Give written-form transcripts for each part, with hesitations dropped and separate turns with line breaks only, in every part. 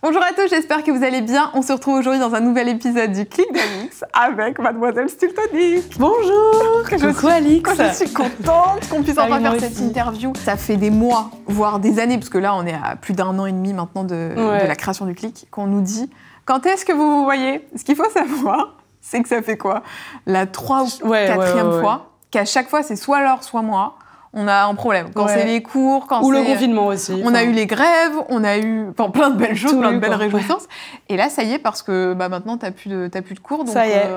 Bonjour à tous, j'espère que vous allez bien. On se retrouve aujourd'hui dans un nouvel épisode du Clic d'Alix avec Mademoiselle Stiltonic.
Bonjour. Coucou Alix.
Je suis contente qu'on puisse enfin faire cette interview. Ça fait des mois, voire des années, parce que là on est à plus d'1 an et demi maintenant de la création du Clic, qu'on nous dit quand est-ce que vous vous voyez. Ce qu'il faut savoir, c'est que ça fait quoi, la 3e ou 4e fois, qu'à chaque fois c'est soit l'heure, soit moi. On a un problème. Quand c'est les cours, quand
ou le confinement aussi.
On a eu les grèves, on a eu plein de belles choses, plein de belles réjouissances. Ouais. Et là, ça y est, parce que maintenant, t'as plus de cours. Donc,
ça y est.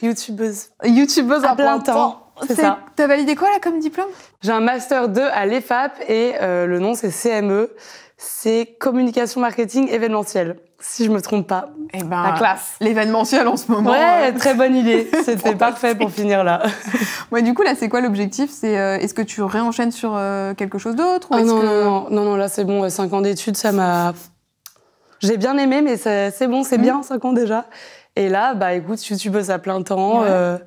Youtubeuse.
Youtubeuse à plein temps.
C'est ça.
T'as validé quoi, là, comme diplôme?
J'ai un Master 2 à l'EFAP et le nom, c'est CME. C'est Communication Marketing Événementiel. Si je me trompe pas.
Eh ben,
la classe.
L'événementiel en ce moment.
Ouais, très bonne idée. C'était parfait pour finir là.
Ouais, du coup, là, c'est quoi l'objectif? C'est est-ce que tu réenchaînes sur quelque chose d'autre?
Non, là, c'est bon. 5 ans d'études, ça m'a... J'ai bien aimé, mais c'est bon, c'est bien, 5 ans déjà. Et là, écoute, YouTubeuse à plein temps. Ouais.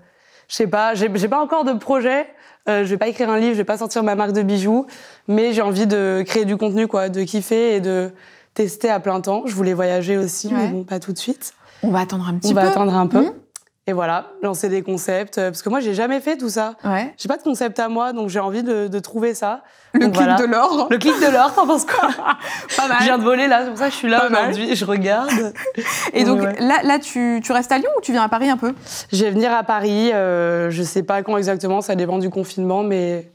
Je sais pas, j'ai pas encore de projet. Je vais pas écrire un livre, je vais pas sortir ma marque de bijoux. Mais j'ai envie de créer du contenu, quoi, de kiffer et de tester à plein temps. Je voulais voyager aussi, mais bon, pas tout de suite.
On va attendre un petit
peu.
On
va attendre un peu. Et voilà, lancer des concepts. Parce que moi, j'ai jamais fait tout ça.
Ouais.
J'ai pas de concept à moi, donc j'ai envie de trouver ça.
Le clic de l'or.
Le clic de l'or, t'en penses quoi?
Pas mal.
Je viens de voler là, c'est pour ça que je suis là aujourd'hui et je regarde.
Et donc là tu restes à Lyon ou tu viens à Paris un peu?
Je vais venir à Paris. Je sais pas quand exactement, ça dépend du confinement, mais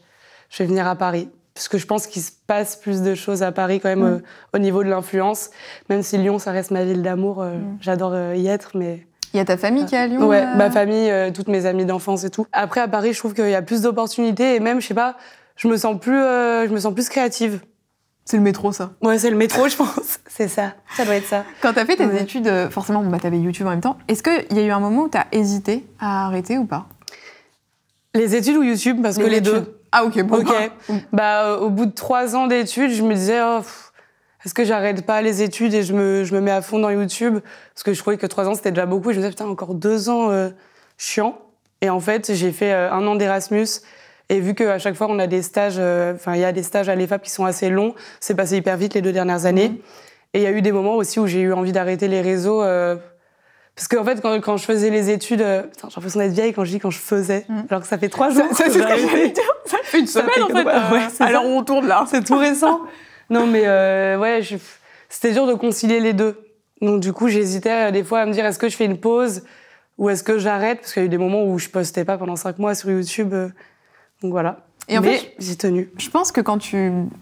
je vais venir à Paris. Parce que je pense qu'il se passe plus de choses à Paris quand même au niveau de l'influence. Même si Lyon, ça reste ma ville d'amour, j'adore y être, mais...
Il y a ta famille qui est à Lyon?
Ouais, ma famille, toutes mes amies d'enfance et tout. Après, à Paris, je trouve qu'il y a plus d'opportunités et même, je sais pas, je me sens plus créative.
C'est le métro, ça?
Ouais, c'est le métro, je pense. C'est ça, ça doit être ça.
Quand t'as fait tes études, forcément, t'avais YouTube en même temps. Est-ce qu'il y a eu un moment où t'as hésité à arrêter ou pas?
Les études ou YouTube? Parce que les deux.
Ah, ok, bon.
Okay. Au bout de 3 ans d'études, je me disais, est-ce que j'arrête pas les études et je me mets à fond dans YouTube? Parce que je trouvais que 3 ans, c'était déjà beaucoup. Et je me disais, putain, encore 2 ans chiant. Et en fait, j'ai fait 1 an d'Erasmus. Et vu qu'à chaque fois, on a des stages, il y a des stages à l'EFAP qui sont assez longs, c'est passé hyper vite les 2 dernières années. Et il y a eu des moments aussi où j'ai eu envie d'arrêter les réseaux. Parce qu'en fait, quand je faisais les études... j'ai l'impression d'être vieille quand je dis quand je faisais. Alors que ça fait 3 jours.
C'est ce que j'allais dire. Ça fait une semaine, en fait. Alors on tourne là.
C'est tout récent. Non, mais c'était dur de concilier les deux. Donc du coup, j'hésitais des fois à me dire, est-ce que je fais une pause ou est-ce que j'arrête? Parce qu'il y a eu des moments où je postais pas pendant 5 mois sur YouTube. Donc voilà.
Et en fait,
j'ai tenu.
Je pense que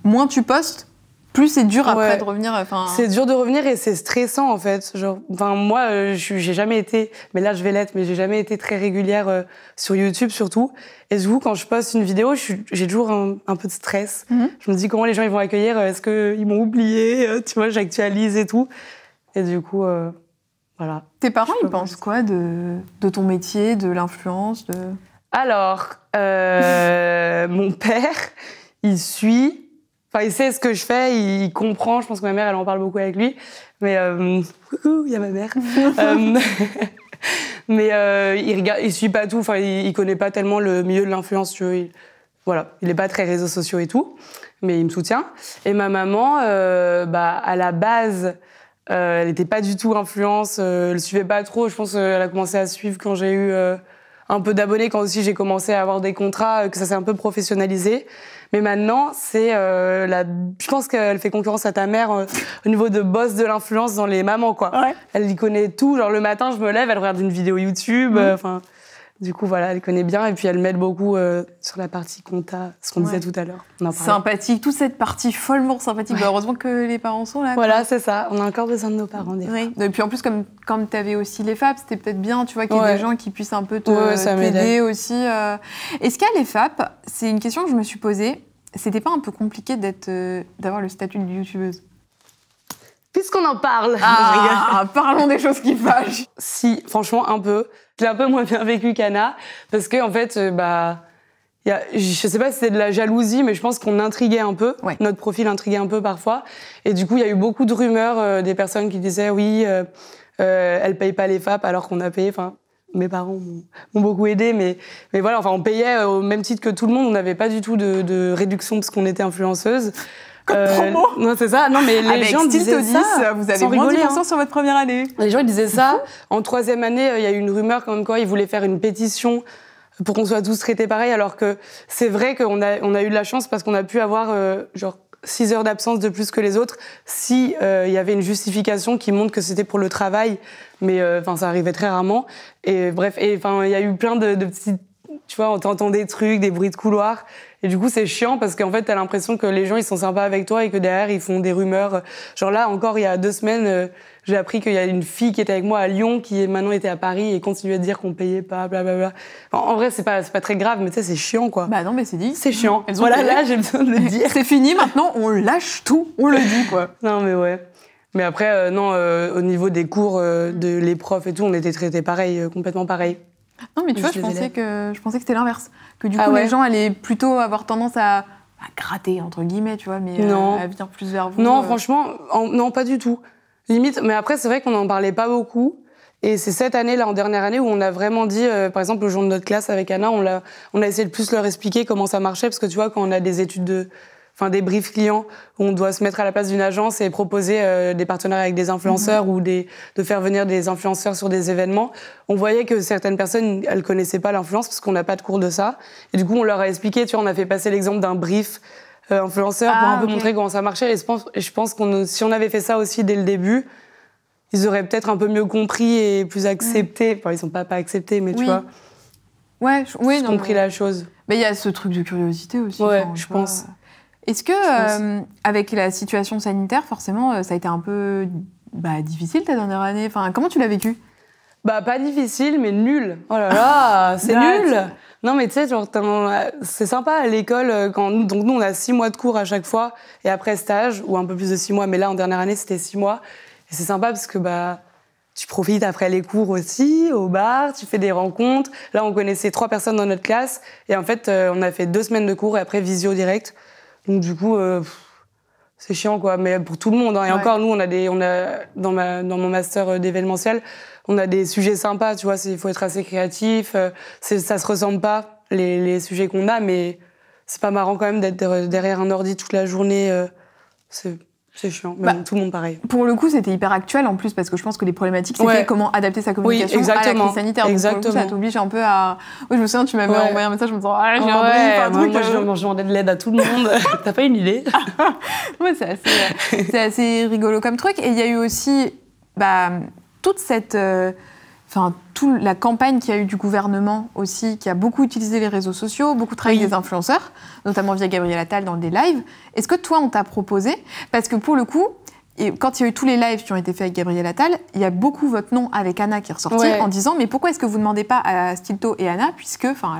moins tu postes, plus c'est dur après de revenir.
C'est dur de revenir et c'est stressant en fait. Moi, j'ai jamais été, mais là je vais l'être, mais j'ai jamais été très régulière sur YouTube surtout. Et du coup, quand je poste une vidéo, j'ai toujours un peu de stress. Je me dis comment les gens ils vont accueillir. Est-ce qu'ils m'ont oublié? Tu vois, j'actualise et tout. Et du coup, voilà.
Tes parents, ils pensent quoi de ton métier, de l'influence,
Alors, mon père, il suit. Enfin, il sait ce que je fais, il comprend. Je pense que ma mère, elle en parle beaucoup avec lui. Mais coucou, il y a ma mère. Mais il suit pas tout. Enfin, il connaît pas tellement le milieu de l'influence. Tu vois, il est pas très réseaux sociaux et tout, mais il me soutient. Et ma maman, à la base, elle était pas du tout influence. Elle suivait pas trop. Je pense qu'elle a commencé à suivre quand j'ai eu un peu d'abonnés, quand aussi j'ai commencé à avoir des contrats, que ça s'est un peu professionnalisé. Mais maintenant, je pense qu'elle fait concurrence à ta mère au niveau de boss de l'influence dans les mamans, quoi. Ouais. Elle y connaît tout. Genre, le matin, je me lève, elle regarde une vidéo YouTube. Du coup, voilà, elle connaît bien. Et puis, elle m'aide beaucoup sur la partie compta, ce qu'on disait tout à l'heure.
Sympathique. Toute cette partie follement sympathique. Heureusement que les parents sont là.
Voilà, c'est ça. On a encore besoin de nos parents, des fois.
Et puis, en plus, comme tu avais aussi l'EFAP, c'était peut-être bien, tu vois, qu'il y ait des gens qui puissent un peu t'aider aussi. Est-ce qu'à l'EFAP, c'est une question que je me suis posée, c'était pas un peu compliqué d'avoir le statut de youtubeuse?
Puisqu'on en parle.
Parlons des choses qui fâchent.
Si, franchement, un peu. Je l'ai un peu moins bien vécu qu'Anna, parce que en fait, je sais pas si c'est de la jalousie, mais je pense qu'on intriguait un peu. Ouais. Notre profil intriguait un peu parfois. Et du coup, il y a eu beaucoup de rumeurs des personnes qui disaient oui, elle paye pas les FAP alors qu'on a payé. Enfin, mes parents m'ont beaucoup aidé, mais voilà, enfin, on payait au même titre que tout le monde. On n'avait pas du tout de réduction parce qu'on était influenceuse. Non, c'est ça. Non, mais les gens disaient ça.
Vous avez moins 10% sur votre première année.
Les gens ils disaient ça. En 3e année, il y a eu une rumeur comme quoi ils voulaient faire une pétition pour qu'on soit tous traités pareil, alors que c'est vrai qu'on a eu de la chance parce qu'on a pu avoir genre 6 heures d'absence de plus que les autres si il y avait une justification qui montre que c'était pour le travail, mais ça arrivait très rarement. Et bref, il y a eu plein de petits, tu vois, on t'entend des trucs, des bruits de couloir. Et du coup, c'est chiant parce qu'en fait, t'as l'impression que les gens, ils sont sympas avec toi et que derrière, ils font des rumeurs. Genre là, encore, il y a 2 semaines, j'ai appris qu'il y a une fille qui était avec moi à Lyon qui maintenant était à Paris et continuait de dire qu'on payait pas, blablabla. En vrai, c'est pas très grave, mais tu sais, c'est chiant, quoi.
Bah non, mais c'est dit.
C'est chiant. Voilà, là, j'ai besoin de le dire.
C'est fini, maintenant, on lâche tout, on le dit, quoi.
Non, mais ouais. Mais après, au niveau des cours, de les profs et tout, on était traités pareil, complètement pareil.
Non, mais tu vois, je pensais que c'était l'inverse. Que du coup, les gens allaient plutôt avoir tendance à gratter, entre guillemets, tu vois, mais à venir plus vers vous.
Non, franchement, non, pas du tout. Limite, mais après, c'est vrai qu'on n'en parlait pas beaucoup. Et c'est cette année, là, en dernière année, où on a vraiment dit, par exemple, le jour de notre classe avec Anna, on a essayé de plus leur expliquer comment ça marchait, parce que tu vois, quand on a des études des briefs clients où on doit se mettre à la place d'une agence et proposer des partenariats avec des influenceurs ou de faire venir des influenceurs sur des événements. On voyait que certaines personnes, elles connaissaient pas l'influence parce qu'on n'a pas de cours de ça. Et du coup, on leur a expliqué, tu vois, on a fait passer l'exemple d'un brief influenceur pour un peu montrer comment ça marchait. Et je pense si on avait fait ça aussi dès le début, ils auraient peut-être un peu mieux compris et plus accepté. Enfin, ils sont pas acceptés, mais tu vois.
Ouais, oui, non.
Compris la chose.
Mais il y a ce truc de curiosité aussi.
Ouais, je pense.
Est-ce que, avec la situation sanitaire, forcément, ça a été un peu difficile ta dernière année? Enfin, comment tu l'as vécu?
Pas difficile, mais nul. Oh là là, c'est nul. Non, mais tu sais, c'est sympa à l'école. Donc nous, on a 6 mois de cours à chaque fois, et après stage, ou un peu plus de 6 mois, mais là, en dernière année, c'était 6 mois. Et c'est sympa parce que tu profites après les cours aussi, au bar, tu fais des rencontres. Là, on connaissait 3 personnes dans notre classe, et en fait, on a fait 2 semaines de cours, et après, visio direct. Donc du coup, c'est chiant, quoi. Mais pour tout le monde. Hein. Et encore, nous, dans mon master d'événementiel, on a des sujets sympas, tu vois. Il faut être assez créatif. Ça se ressemble pas, les sujets qu'on a, mais c'est pas marrant quand même d'être derrière un ordi toute la journée. C'est chiant, mais tout le monde pareil.
Pour le coup, c'était hyper actuel en plus, parce que je pense que les problématiques, c'était comment adapter sa communication à la crise sanitaire. Donc, pour le coup, ça t'oblige un peu à... Oui, je me souviens, tu m'avais envoyé un message en me disant « Ah, j'ai un brief, un truc... »
Moi, je demandais de l'aide à tout le monde. T'as pas une idée?
Ouais, c'est assez rigolo comme truc. Et il y a eu aussi toute cette... toute la campagne qu'il y a eu du gouvernement aussi, qui a beaucoup utilisé les réseaux sociaux, beaucoup travaillé avec des influenceurs, notamment via Gabriel Attal dans des lives. Est-ce que toi, on t'a proposé? Parce que pour le coup, quand il y a eu tous les lives qui ont été faits avec Gabriel Attal, il y a beaucoup votre nom avec Anna qui est ressorti en disant « Mais pourquoi est-ce que vous ne demandez pas à Stilto et Anna,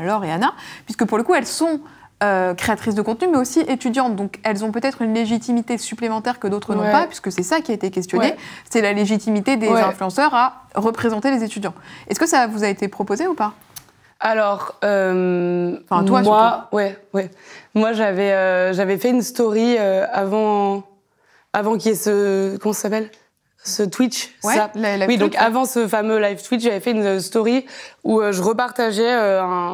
Laure et Anna, puisque pour le coup, elles sont... créatrices de contenu, mais aussi étudiantes. Donc, elles ont peut-être une légitimité supplémentaire que d'autres n'ont pas, puisque c'est ça qui a été questionné. C'est la légitimité des influenceurs à représenter les étudiants. Est-ce que ça vous a été proposé ou pas?
Alors,
toi,
surtout. Moi, j'avais fait une story avant qu'il y ait comment ça s'appelle? Ce Twitch, ça. Donc avant ce fameux live Twitch, j'avais fait une story où je repartageais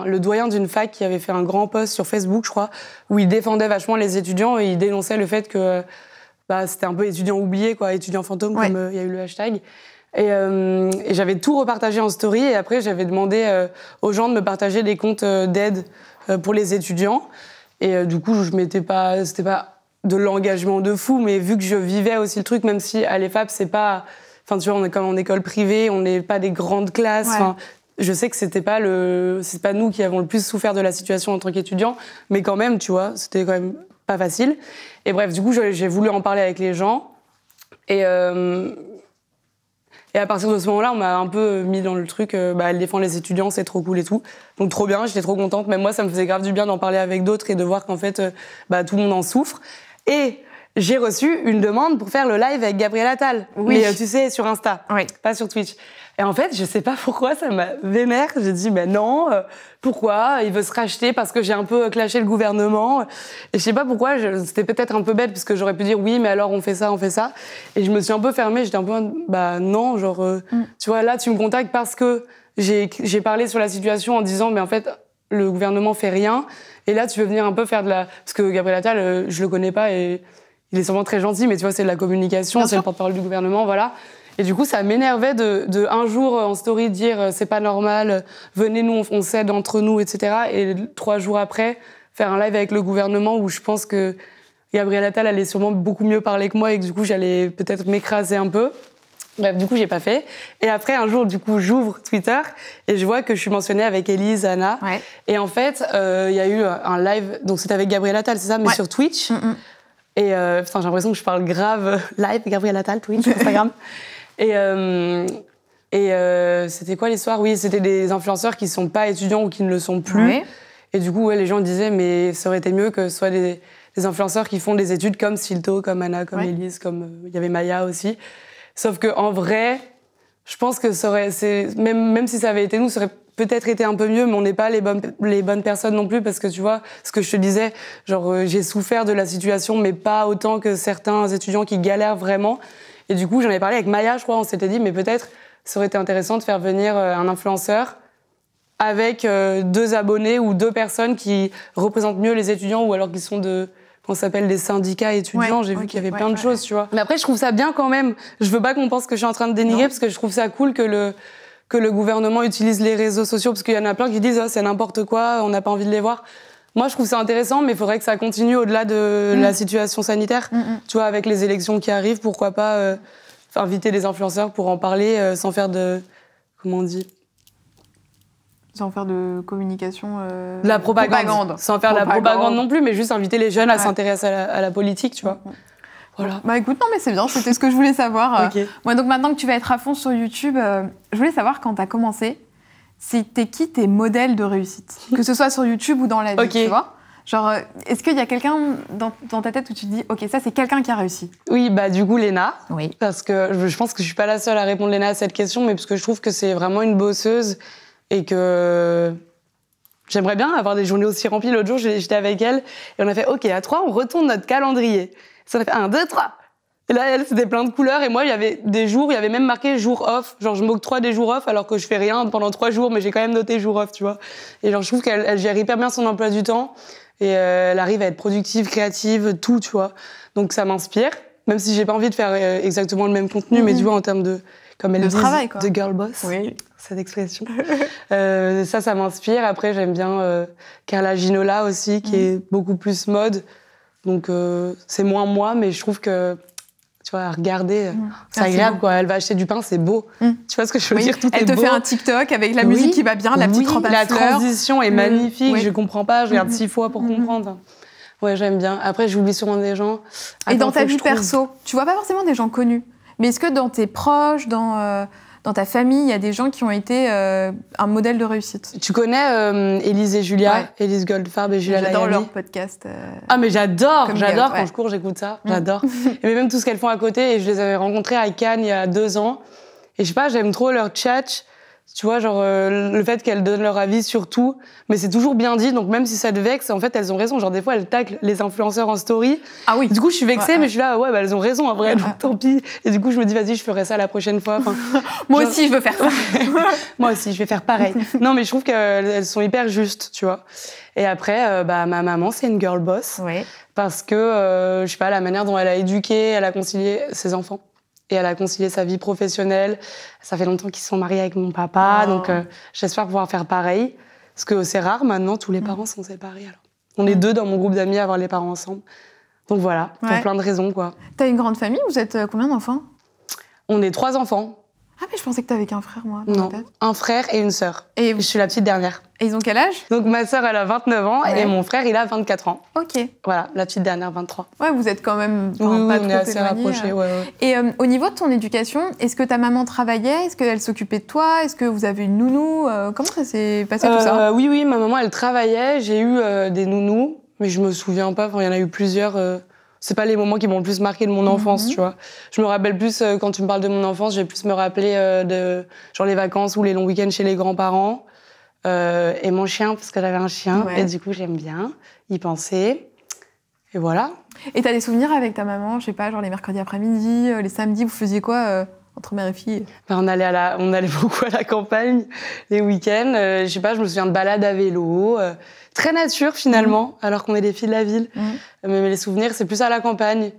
le doyen d'une fac qui avait fait un grand post sur Facebook, je crois, où il défendait vachement les étudiants et il dénonçait le fait que c'était un peu étudiant oublié, quoi, étudiant fantôme, comme il y a eu le hashtag. Et j'avais tout repartagé en story et après j'avais demandé aux gens de me partager des comptes d'aide pour les étudiants. Et du coup, c'était pas de l'engagement de fou, mais vu que je vivais aussi le truc, même si à l'EFAP, c'est pas... Enfin, tu vois, on est comme en école privée, on n'est pas des grandes classes. Enfin, je sais que c'est pas nous qui avons le plus souffert de la situation en tant qu'étudiants, mais quand même, tu vois, c'était quand même pas facile. Et bref, du coup, j'ai voulu en parler avec les gens. Et à partir de ce moment-là, on m'a un peu mis dans le truc, elle défend les étudiants, c'est trop cool et tout. Donc trop bien, j'étais trop contente. Même moi, ça me faisait grave du bien d'en parler avec d'autres et de voir qu'en fait, tout le monde en souffre. Et j'ai reçu une demande pour faire le live avec Gabriel Attal. Oui. Mais tu sais, sur Insta, pas sur Twitch. Et en fait, je sais pas pourquoi, ça m'a vénère. J'ai dit, non, pourquoi? Il veut se racheter parce que j'ai un peu clashé le gouvernement. Et je sais pas pourquoi, c'était peut-être un peu bête parce que j'aurais pu dire oui, mais alors on fait ça. Et je me suis un peu fermée, j'étais un peu, non, genre, tu vois, là, tu me contactes parce que j'ai parlé sur la situation en disant, mais en fait, le gouvernement fait rien. Et là, tu veux venir un peu faire parce que Gabriel Attal, je le connais pas et il est sûrement très gentil, mais tu vois, c'est de la communication, c'est le porte-parole du gouvernement, voilà. Et du coup, ça m'énervait de un jour en story dire c'est pas normal, venez nous, on s'aide entre nous, etc. Et 3 jours après, faire un live avec le gouvernement où je pense que Gabriel Attal allait sûrement beaucoup mieux parler que moi et que du coup, j'allais peut-être m'écraser un peu. Bref, du coup, j'ai pas fait. Et après, un jour, du coup, j'ouvre Twitter et je vois que je suis mentionnée avec Élise, Anna.
Ouais.
Et en fait, il y a eu un live, donc c'était avec Gabriel Attal, c'est ça, mais sur Twitch. Et putain, j'ai l'impression que je parle grave live, Gabriel Attal, Twitch, Instagram. Et c'était quoi l'histoire? Oui, c'était des influenceurs qui sont pas étudiants ou qui ne le sont plus. Ouais. Et du coup, ouais, les gens disaient, mais ça aurait été mieux que ce soit des influenceurs qui font des études comme Silto, comme Anna, comme Élise, comme il y avait Maya aussi. Sauf que en vrai, je pense que ça aurait, même si ça avait été nous, ça aurait peut-être été un peu mieux, mais on n'est pas les bonnes personnes non plus, parce que tu vois, ce que je te disais, genre j'ai souffert de la situation, mais pas autant que certains étudiants qui galèrent vraiment. Et du coup, j'en ai parlé avec Maya, je crois, on s'était dit, mais peut-être ça aurait été intéressant de faire venir un influenceur avec 2 abonnés ou 2 personnes qui représentent mieux les étudiants ou alors qui sont qu'on s'appelle des syndicats étudiants. J'ai vu qu'il y avait plein de choses, tu vois. Mais après, je trouve ça bien quand même. Je veux pas qu'on pense que je suis en train de dénigrer parce que je trouve ça cool que le gouvernement utilise les réseaux sociaux parce qu'il y en a plein qui disent c'est n'importe quoi, on n'a pas envie de les voir. Moi, je trouve ça intéressant, mais il faudrait que ça continue au-delà de la situation sanitaire. Tu vois, avec les élections qui arrivent, pourquoi pas inviter des influenceurs pour en parler sans faire de... Comment on dit ?
Sans faire de communication...
la propagande. Sans faire la propagande non plus, mais juste inviter les jeunes à s'intéresser à la politique, tu vois. Voilà.
Bah écoute, non mais c'est bien, c'était ce que je voulais savoir. Moi, donc maintenant que tu vas être à fond sur YouTube, je voulais savoir quand t'as commencé, c'était qui tes modèles de réussite? Que ce soit sur YouTube ou dans la vie, tu vois? Genre, est-ce qu'il y a quelqu'un dans ta tête où tu te dis, ok, ça c'est quelqu'un qui a réussi?
Oui, bah du coup Léna.
Oui.
Parce que je pense que je suis pas la seule à répondre Léna à cette question, mais parce que je trouve que c'est vraiment une bosseuse et que j'aimerais bien avoir des journées aussi remplies. L'autre jour, j'étais avec elle et on a fait, ok, à 3, on retourne notre calendrier. Ça a fait 1, 2, 3. Et là, elle, c'était plein de couleurs. Et moi, il y avait des jours, il y avait même marqué jour off. Genre, je m'octroie des jours off alors que je fais rien pendant 3 jours, mais j'ai quand même noté jour off, tu vois. Et genre, je trouve qu'elle gère hyper bien son emploi du temps. Et elle arrive à être productive, créative, tout, tu vois. Donc, ça m'inspire. Même si j'ai pas envie de faire exactement le même contenu, mais tu vois, en termes de, comme elle dit, de girl boss.
Oui.
Cette expression. Ça m'inspire. Après, j'aime bien Carla Ginola aussi, qui est beaucoup plus mode. Donc, c'est moins moi, mais je trouve que, tu vois, à regarder, c'est agréable, quoi. Elle va acheter du pain, c'est beau. Tu vois ce que je veux dire? Tout est beau.
Elle te fait un TikTok avec la musique qui va bien, la petite robe à fleurs.
La transition est magnifique. Je comprends pas, je regarde 6 fois pour comprendre. Ouais, j'aime bien. Après, j'oublie sûrement des gens.
Et dans ta vie perso, tu vois pas forcément des gens connus, mais est-ce que dans tes proches, dans ta famille, il y a des gens qui ont été un modèle de réussite? Tu
connais Élise et Julia, Élise Goldfarb et Julia Layani?
J'adore leur podcast.
Ah mais j'adore quand je cours, j'écoute ça, j'adore. Et même tout ce qu'elles font à côté, et je les avais rencontrées à Cannes il y a 2 ans. Et je sais pas, j'aime trop leur chat. Tu vois, genre le fait qu'elles donnent leur avis sur tout, mais c'est toujours bien dit, donc même si ça te vexe, en fait, elles ont raison. Genre des fois, elles taclent les influenceurs en story.
Ah oui.
Du coup, je suis vexée, mais je suis là, bah elles ont raison, en vrai, donc tant pis. Et du coup, je me dis, vas-y, je ferai ça la prochaine fois. Enfin,
moi aussi, je veux faire ça.
Moi aussi, je vais faire pareil. Non, mais je trouve qu'elles sont hyper justes, tu vois. Et après, ma maman, c'est une girl boss.
Oui.
Parce que, je sais pas, la manière dont elle a éduqué, elle a concilié ses enfants. Et elle a concilié sa vie professionnelle. Ça fait longtemps qu'ils sont mariés avec mon papa, donc j'espère pouvoir faire pareil. Parce que c'est rare maintenant, tous les parents sont séparés. Alors. On est 2 dans mon groupe d'amis à avoir les parents ensemble. Donc voilà, pour plein de raisons, quoi.
T'as une grande famille? Vous êtes combien d'enfants?
On est 3 enfants.
Ah mais je pensais que t'avais qu'un frère, moi.
Non, un frère et une sœur. Et je suis la petite dernière.
Et ils ont quel âge?
Donc ma sœur, elle a 29 ans et mon frère, il a 24 ans.
Ok.
Voilà, la petite dernière, 23.
Ouais, vous êtes quand même
pas
on
est assez rapprochés.
Et au niveau de ton éducation, est-ce que ta maman travaillait? Est-ce qu'elle s'occupait de toi? Est-ce que vous avez une nounou? Comment ça s'est passé tout ça?
Oui, ma maman, elle travaillait. J'ai eu des nounous, mais je me souviens pas. Enfin, il y en a eu plusieurs. C'est pas les moments qui m'ont le plus marqué de mon enfance, tu vois. Je me rappelle plus, quand tu me parles de mon enfance, je vais plus me rappeler de genre les vacances ou les longs week-ends chez les grands-parents. Et mon chien, parce que j'avais un chien, et du coup, j'aime bien y penser. Et voilà.
Et t'as des souvenirs avec ta maman, je sais pas, genre les mercredis après-midi, les samedis, vous faisiez quoi entre mère et fille?
On allait beaucoup à la campagne les week-ends. Je sais pas, je me souviens de balades à vélo. Très nature, finalement, alors qu'on est des filles de la ville. Mais les souvenirs, c'est plus à la campagne.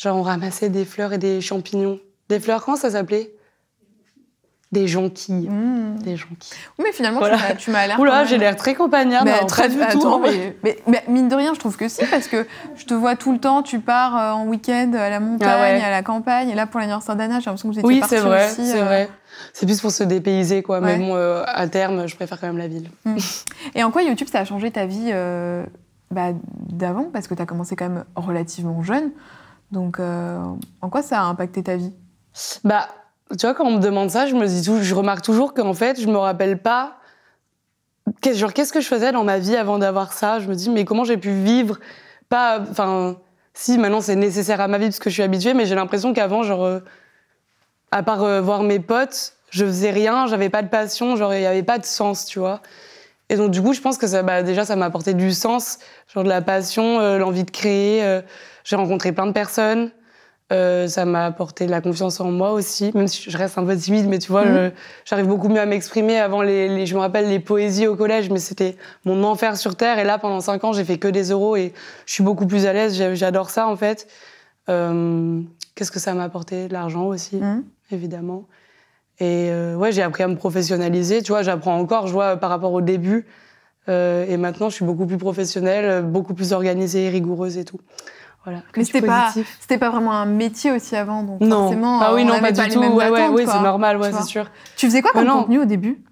Genre, on ramassait des fleurs et des champignons. Des fleurs, comment ça s'appelait? Des jonquilles. Des jonquilles.
Oui, mais finalement, tu m'as l'air...
Oula, j'ai l'air très campagnarde.
Mais très du tout. Mais mine de rien, je trouve que si, parce que je te vois tout le temps, tu pars en week-end à la montagne, à la campagne. Et là, pour l'anniversaire d'Anna, j'ai l'impression que vous étiez partis aussi.
Oui, c'est vrai. C'est plus pour se dépayser, quoi. Ouais. Mais bon, à terme, je préfère quand même la ville.
Et en quoi YouTube, ça a changé ta vie d'avant? Parce que tu as commencé quand même relativement jeune. Donc, en quoi ça a impacté ta vie?
Bah, tu vois, quand on me demande ça, je remarque toujours qu'en fait, je me rappelle pas... qu'est-ce que je faisais dans ma vie avant d'avoir ça? Je me dis, mais comment j'ai pu vivre? Enfin, si, maintenant, c'est nécessaire à ma vie parce que je suis habituée, mais j'ai l'impression qu'avant, genre... à part voir mes potes, je faisais rien, j'avais pas de passion, genre, il y avait pas de sens, tu vois. Et donc, du coup, je pense que ça, déjà, ça m'a apporté du sens, genre de la passion, l'envie de créer. J'ai rencontré plein de personnes. Ça m'a apporté de la confiance en moi aussi, même si je reste un peu timide, mais tu vois, j'arrive beaucoup mieux à m'exprimer. Avant, je me rappelle les poésies au collège, mais c'était mon enfer sur Terre. Et là, pendant 5 ans, j'ai fait que des oraux et je suis beaucoup plus à l'aise. J'adore ça, en fait. Qu'est-ce que ça m'a apporté? De l'argent aussi, évidemment. Et ouais, j'ai appris à me professionnaliser. Tu vois, j'apprends encore, je vois, par rapport au début. Et maintenant, je suis beaucoup plus professionnelle, beaucoup plus organisée, rigoureuse et tout. Voilà.
Mais c'était pas vraiment un métier aussi avant, donc
non.
Forcément,
ah oui, non, pas du tout. Oui, c'est normal, ouais, c'est sûr.
Tu faisais quoi comme contenu au début?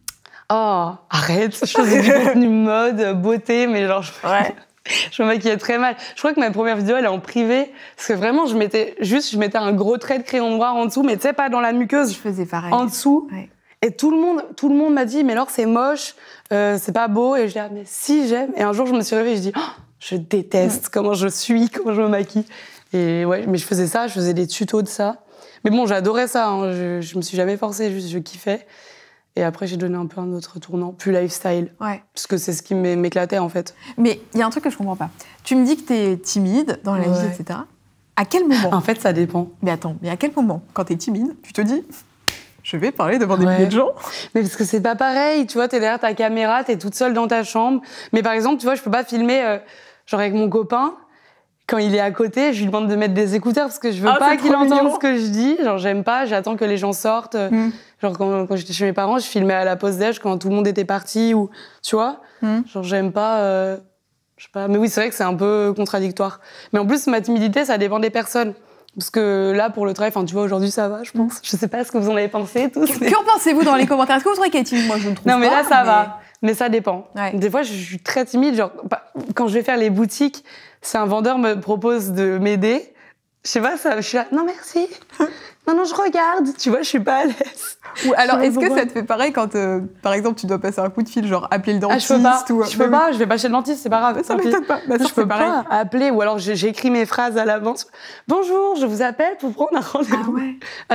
Oh, arrête. Je faisais du contenu mode, beauté, mais genre, je me maquillais très mal. Je crois que ma première vidéo, elle est en privé, parce que vraiment, je mettais un gros trait de crayon noir en dessous, mais tu sais, pas dans la muqueuse.
Je faisais pareil.
En dessous. Ouais. Et tout le monde m'a dit, mais alors c'est moche, c'est pas beau. Et je dis, ah, mais si, j'aime. Et un jour, je me suis réveillée, je dis, oh, je déteste comment je suis, comment je me maquille. Et ouais, mais je faisais ça, je faisais des tutos de ça. Mais bon, j'adorais ça, hein. Je me suis jamais forcée, juste je kiffais. Et après, j'ai donné un peu un autre tournant, plus lifestyle. Ouais. Parce que c'est ce qui m'éclatait, en fait.
Mais il y a un truc que je comprends pas. Tu me dis que t'es timide dans la vie, etc. À quel moment?
En fait, ça dépend.
Mais attends, à quel moment, quand t'es timide, tu te dis... je vais parler devant des milliers de gens.
Mais parce que c'est pas pareil, tu vois, t'es derrière ta caméra, t'es toute seule dans ta chambre. Mais par exemple, tu vois, je peux pas filmer, genre avec mon copain, quand il est à côté, je lui demande de mettre des écouteurs parce que je veux pas qu'il entende ce que je dis. Genre, j'aime pas, j'attends que les gens sortent. Genre, quand j'étais chez mes parents, je filmais à la pause déj quand tout le monde était parti ou, tu vois. Genre, j'aime pas, je sais pas. Mais oui, c'est vrai que c'est un peu contradictoire. Mais en plus, ma timidité, ça dépend des personnes. Parce que là, pour le travail, tu vois, aujourd'hui, ça va, je pense. Je sais pas ce que vous en avez pensé, tous.
Qu'en pensez-vous dans les commentaires? Est-ce que vous trouvez qu'elle est timide? Moi, je ne trouve pas.
Non, mais là, ça va. Mais ça dépend. Ouais. Des fois, je suis très timide. Genre, quand je vais faire les boutiques, si un vendeur me propose de m'aider, je sais pas, je suis là, non, merci. Non, je regarde. Tu vois, je suis pas à l'aise.
Ou alors, est-ce que ça te fait pareil quand, par exemple, tu dois passer un coup de fil, genre appeler le dentiste?
Je peux pas, je vais pas chez le dentiste, c'est pas grave.
Ça m'étonne pas.
Je peux pas appeler, ou alors j'écris mes phrases à l'avance. Bonjour, je vous appelle pour prendre un rendez-vous.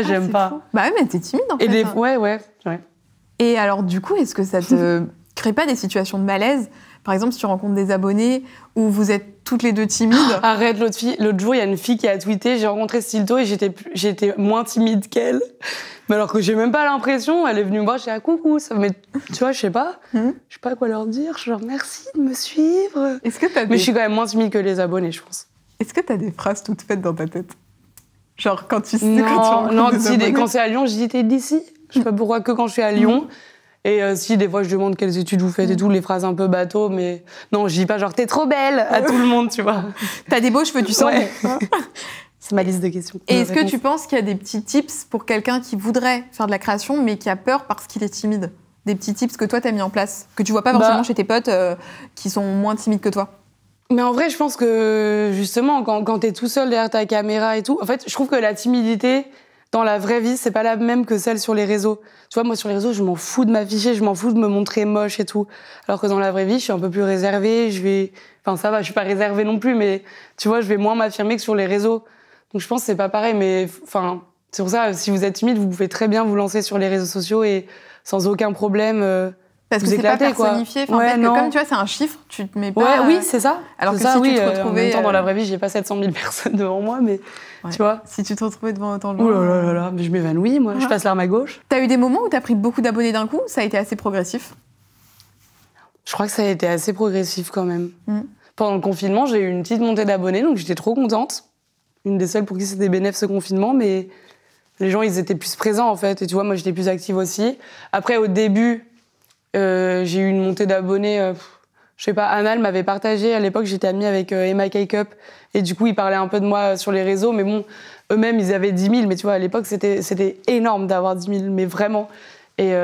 J'aime pas.
Fou. Bah ouais, mais t'es timide en fait.
Ouais.
Et alors, du coup, est-ce que ça te crée pas des situations de malaise? Par exemple, si tu rencontres des abonnés où vous êtes toutes les deux timides.
Arrête, l'autre jour, il y a une fille qui a tweeté, j'ai rencontré Stilto et j'étais moins timide qu'elle. Mais alors que j'ai même pas l'impression, elle est venue me voir, je dis ah, coucou, mais tu vois, je sais pas à quoi leur dire, je suis genre merci de me suivre. Mais je suis quand même moins timide que les abonnés, je pense.
Est-ce que t'as des phrases toutes faites dans ta tête? Genre quand tu
quand c'est à Lyon, je dis t'es d'ici. Je sais pas pourquoi que quand je suis à Lyon. Et si, des fois, je demande quelles études vous faites et tout, les phrases un peu bateau, mais non, je dis pas genre t'es trop belle à tout le monde, tu vois.
T'as des beaux cheveux, tu sens.
C'est ma liste de questions.
Et est-ce que tu penses qu'il y a des petits tips pour quelqu'un qui voudrait faire de la création, mais qui a peur parce qu'il est timide? Des petits tips que toi, t'as mis en place, que tu vois pas forcément chez tes potes qui sont moins timides que toi?
Mais en vrai, je pense que, justement, quand t'es tout seul derrière ta caméra et tout, en fait, je trouve que la timidité, dans la vraie vie, c'est pas la même que celle sur les réseaux. Tu vois, moi, sur les réseaux, je m'en fous de m'afficher, je m'en fous de me montrer moche et tout. Alors que dans la vraie vie, je suis un peu plus réservée, enfin, ça va, je suis pas réservée non plus, mais tu vois, je vais moins m'affirmer que sur les réseaux. Donc, je pense que c'est pas pareil, mais enfin, c'est pour ça, si vous êtes timide, vous pouvez très bien vous lancer sur les réseaux sociaux et sans aucun problème,
parce que c'est pas personnifié. Enfin, peut-être que comme tu vois, c'est un chiffre, tu te mets pas.
Ouais, oui, c'est ça.
Alors que si tu te retrouvais.
En même temps, dans la vraie vie, j'ai pas 700 000 personnes devant moi, mais tu vois.
Si tu te retrouvais devant autant de gens.
Oh là là, mais je m'évanouis, moi. Je passe l'arme à gauche.
T'as eu des moments où t'as pris beaucoup d'abonnés d'un coup? Ça a été assez progressif?
Je crois que ça a été assez progressif quand même. Pendant le confinement, j'ai eu une petite montée d'abonnés, donc j'étais trop contente. une des seules pour qui c'était bénéf ce confinement, mais les gens, ils étaient plus présents, en fait. Et tu vois, moi, j'étais plus active aussi. Après, au début, j'ai eu une montée d'abonnés. Je sais pas, Anna, elle m'avait partagé. À l'époque, j'étais amie avec Emma Cake-Up. Et du coup, ils parlaient un peu de moi sur les réseaux. Mais bon, eux-mêmes, ils avaient 10 000. Mais tu vois, à l'époque, c'était énorme d'avoir 10 000. Mais vraiment. Et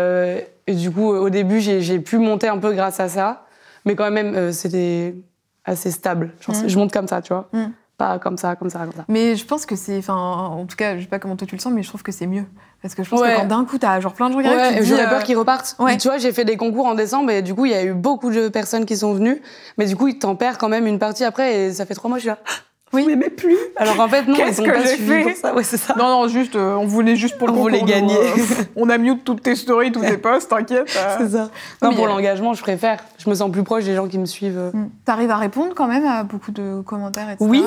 du coup, au début, j'ai pu monter un peu grâce à ça. Mais quand même, c'était assez stable. Genre, je monte comme ça, tu vois. Pas comme ça, comme ça, comme ça.
Mais je pense que c'est... Enfin, en tout cas, je sais pas comment toi tu le sens, mais je trouve que c'est mieux. Parce que je pense que quand d'un coup, t'as genre plein de gens qui arrivent, tu te dis...
J'aurais peur qu'ils repartent. Tu vois, j'ai fait des concours en décembre et du coup, il y a eu beaucoup de personnes qui sont venues. Mais du coup, ils t'en perdent quand même une partie après et ça fait 3 mois, je suis là... Oui, mais plus. Alors en fait, non, ils sont pas suivis pour ça. Ouais, c'est ça.
Non, juste, on voulait juste pour le concours.
On voulait gagner.
On a mute toutes tes stories, tous tes posts, t'inquiète.
C'est ça. Non, pour l'engagement, je préfère. Je me sens plus proche des gens qui me suivent.
T'arrives à répondre quand même à beaucoup de commentaires, etc.
Oui,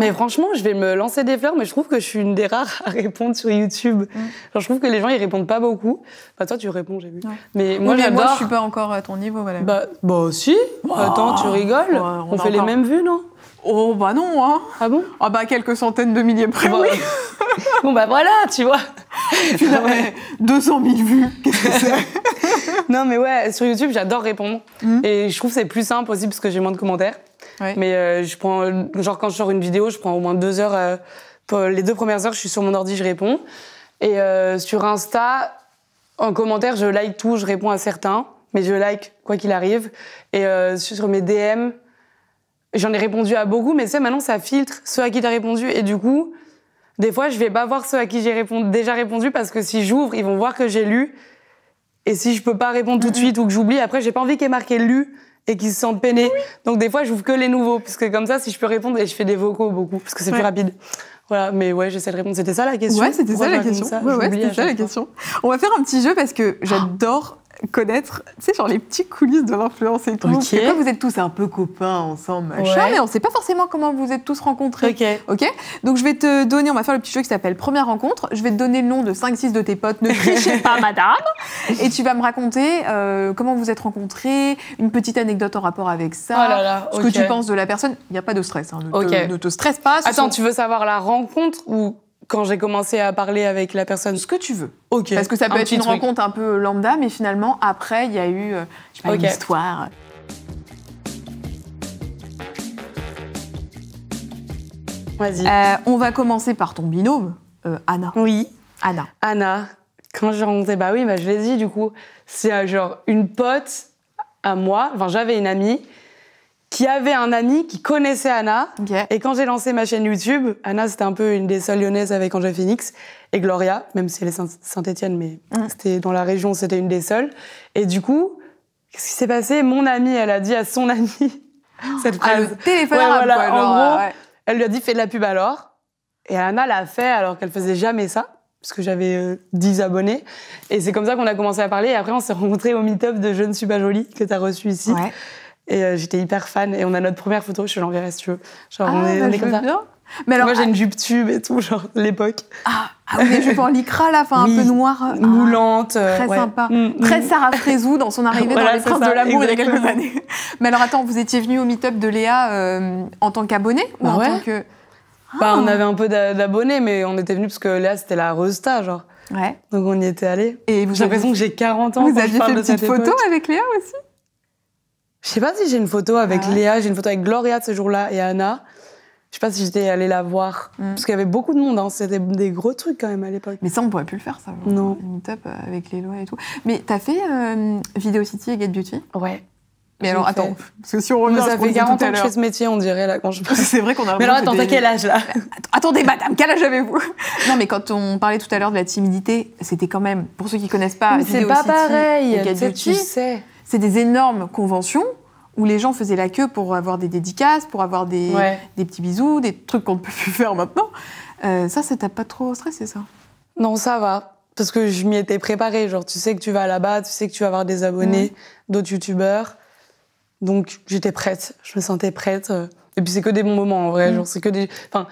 mais franchement, je vais me lancer des fleurs, mais je trouve que je suis une des rares à répondre sur YouTube. Genre, je trouve que les gens, ils répondent pas beaucoup. Bah, toi, tu réponds, j'ai vu. Mais moi, j'adore.
Moi, je suis pas encore à ton niveau, voilà.
Bah si. Attends, tu rigoles. On fait les mêmes vues, non?
Oh, bah non, hein.
Ah bon?
Ah bah quelques centaines de milliers près, oui.
Bon, bah voilà, tu vois.
Puis là, 200 000 vues, qu'est-ce que c'est?
Non, mais ouais, sur YouTube, j'adore répondre. Et je trouve que c'est plus simple aussi parce que j'ai moins de commentaires. Mais je prends, genre quand je sors une vidéo, je prends au moins 2 heures. Pour les 2 premières heures, je suis sur mon ordi, je réponds. Et sur Insta, en commentaire, je like tout, je réponds à certains. Mais je like quoi qu'il arrive. Et sur mes DM... J'en ai répondu à beaucoup, mais tu sais, maintenant, ça filtre ceux à qui t'as répondu. Et du coup, des fois, je vais pas voir ceux à qui j'ai déjà répondu parce que si j'ouvre, ils vont voir que j'ai lu. Et si je peux pas répondre tout de suite ou que j'oublie, après, j'ai pas envie qu'il y ait marqué lu et qu'ils se sentent peinés. Donc, des fois, j'ouvre que les nouveaux. Parce que comme ça, si je peux répondre, et je fais des vocaux beaucoup, parce que c'est plus rapide. Voilà, mais ouais, j'essaie de répondre. C'était ça la question?
Ouais, c'était ça la question. C'était ça la question. On va faire un petit jeu parce que j'adore connaître, tu sais, genre les petites coulisses de l'influence et tout. Parce que vous êtes tous un peu copains ensemble, machin, mais on sait pas forcément comment vous êtes tous rencontrés. Ok. Donc je vais te donner, on va faire le petit jeu qui s'appelle Première rencontre. Je vais te donner le nom de 5-6 de tes potes. Ne trichez pas, madame. Et tu vas me raconter comment vous êtes rencontrés, une petite anecdote en rapport avec ça, ce que tu penses de la personne. Il n'y a pas de stress, hein. Ne te stresse pas.
Attends, tu veux savoir la rencontre ou quand j'ai commencé à parler avec la personne?
Ce que tu veux.
Ok.
Parce que ça peut être une rencontre un peu lambda, mais finalement, après, il y a eu je sais pas, une histoire.
Vas-y.
On va commencer par ton binôme, Anna.
Oui.
Anna.
Quand j'ai rencontré, bah oui, bah je l'ai dit du coup, c'est genre une pote à moi, enfin j'avais une amie qui avait un ami qui connaissait Anna. Et quand j'ai lancé ma chaîne YouTube, Anna, c'était un peu une des seules lyonnaises avec Angèle Phoenix et Gloria, même si elle est Saint-Étienne, mais c'était dans la région, c'était une des seules. Et du coup, qu'est-ce qui s'est passé? Mon amie, elle a dit à son amie cette phrase.
Le téléphone arabe, quoi,
en gros, elle lui a dit, fais de la pub alors. Et Anna l'a fait alors qu'elle faisait jamais ça, parce que j'avais 10 abonnés. Et c'est comme ça qu'on a commencé à parler. Et après, on s'est rencontrés au meet-up de Je ne suis pas jolie, que tu as reçu ici. Et j'étais hyper fan. Et on a notre première photo, je te l'enverrai si tu veux. Genre, on est comme ça. Bien. Mais alors, moi, j'ai une jupe tube et tout, genre, l'époque.
Oui, des jupes en lycra, là, un peu noire.
Moulante.
Très sympa. Très Sarah Frézou dans son arrivée dans Les Princes de l'amour il y a quelques années. Mais alors, attends, vous étiez venu au meet-up de Léa en tant qu'abonné ou en tant que...
On avait un peu d'abonnés, mais on était venus parce que Léa, c'était la resta, genre. Donc, on y était allés. Et j'ai l'impression que j'ai 40 ans.
Vous aviez fait une petite photo avec Léa aussi?
Je sais pas si j'ai une photo avec Léa, j'ai une photo avec Gloria de ce jour-là et Anna. Je sais pas si j'étais allée la voir. Parce qu'il y avait beaucoup de monde, hein. C'était des gros trucs quand même à l'époque.
Mais ça, on pourrait plus le faire, ça.
Non.
Une meet-up avec les lois et tout. Mais t'as fait Video City et Get Beauty?
Ouais.
Mais alors, attends, parce que si on revient à
ça fait 40 ans que je fais ce métier, on dirait, là, quand je parle.
C'est vrai qu'on a...
Mais alors, attends, t'as quel âge, là?
Attendez, madame, quel âge avez-vous? Non, mais quand on parlait tout à l'heure de la timidité, c'était quand même, pour ceux qui connaissent pas,
c'est pas pareil.
Et Get Beauty, c'est des énormes conventions où les gens faisaient la queue pour avoir des dédicaces, pour avoir des petits bisous, des trucs qu'on ne peut plus faire maintenant. Ça t'a pas trop stressé, ça?
Non, ça va. Parce que je m'y étais préparée. Genre, tu sais que tu vas là-bas, tu sais que tu vas avoir des abonnés, d'autres youtubeurs. Donc, j'étais prête. Je me sentais prête. Et puis, c'est que des bons moments, en vrai. Genre, c'est que des... Enfin,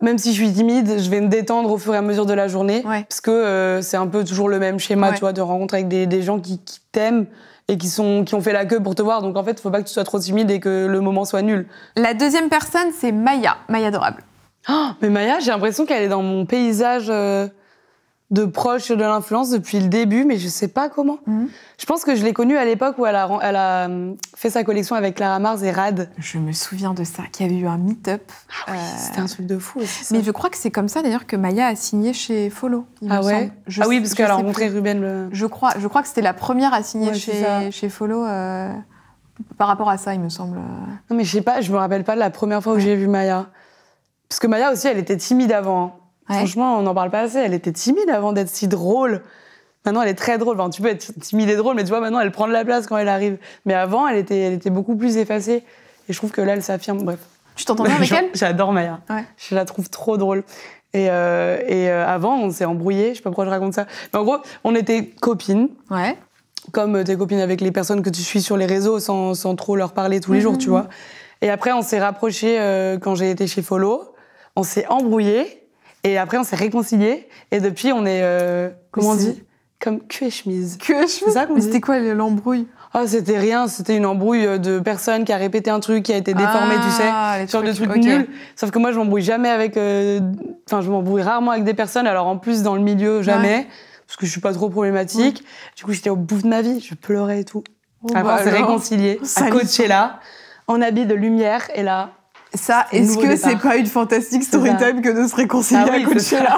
même si je suis timide, je vais me détendre au fur et à mesure de la journée. Parce que c'est un peu toujours le même schéma, tu vois, de rencontre avec des gens qui t'aiment et qui ont fait la queue pour te voir. Donc, en fait, il faut pas que tu sois trop timide et que le moment soit nul.
La deuxième personne, c'est Maya Adorable.
Oh, mais Maya, j'ai l'impression qu'elle est dans mon paysage de proche de l'influence depuis le début, mais je sais pas comment. Je pense que je l'ai connue à l'époque où elle a fait sa collection avec Clara Mars et Rad.
Je me souviens de ça, qu'il y avait eu un meet-up.
Ah oui, c'était un truc de fou aussi, ça.
Mais je crois que c'est comme ça d'ailleurs que Maya a signé chez Follow.
Ah ouais. Ah oui, parce qu'elle a rencontré Ruben.
Je crois que c'était la première à signer chez Follow. Par rapport à ça, il me semble.
Non mais je sais pas, je me rappelle pas de la première fois où j'ai vu Maya. Parce que Maya aussi, elle était timide avant. Ouais. Franchement, on n'en parle pas assez. Elle était timide avant d'être si drôle. Maintenant, elle est très drôle. Enfin, tu peux être timide et drôle, mais tu vois, maintenant, elle prend de la place quand elle arrive. Mais avant, elle était beaucoup plus effacée. Et je trouve que là, elle s'affirme. Bref.
Tu t'entends bien avec elle ?
J'adore Maya.
Ouais.
Je la trouve trop drôle. Et avant, on s'est embrouillés. Je sais pas pourquoi je raconte ça. Mais en gros, on était copines.
Ouais.
Comme t'es copine avec les personnes que tu suis sur les réseaux sans trop leur parler tous les jours, tu vois. Et après, on s'est rapprochés quand j'ai été chez Follow. On s'est embrouillés. Et après, on s'est réconciliés. Et depuis, on est... comment on dit ? Comme cul et chemise.
Cul et chemise. C'est ça qu'on dit. C'était quoi l'embrouille ?
Ah, c'était rien. C'était une embrouille de personne qui a répété un truc qui a été déformé, tu sais. Genre de trucs nuls. Sauf que moi, je m'embrouille jamais avec... Enfin, je m'embrouille rarement avec des personnes. Alors, en plus, dans le milieu, jamais. Ouais. Parce que je suis pas trop problématique. Du coup, j'étais au bout de ma vie. Je pleurais et tout. Après, on s'est réconciliés à Coachella, en habit de lumière. Et là...
Ça, est-ce que c'est pas une fantastique storytime que de se réconcilier à Coachella ?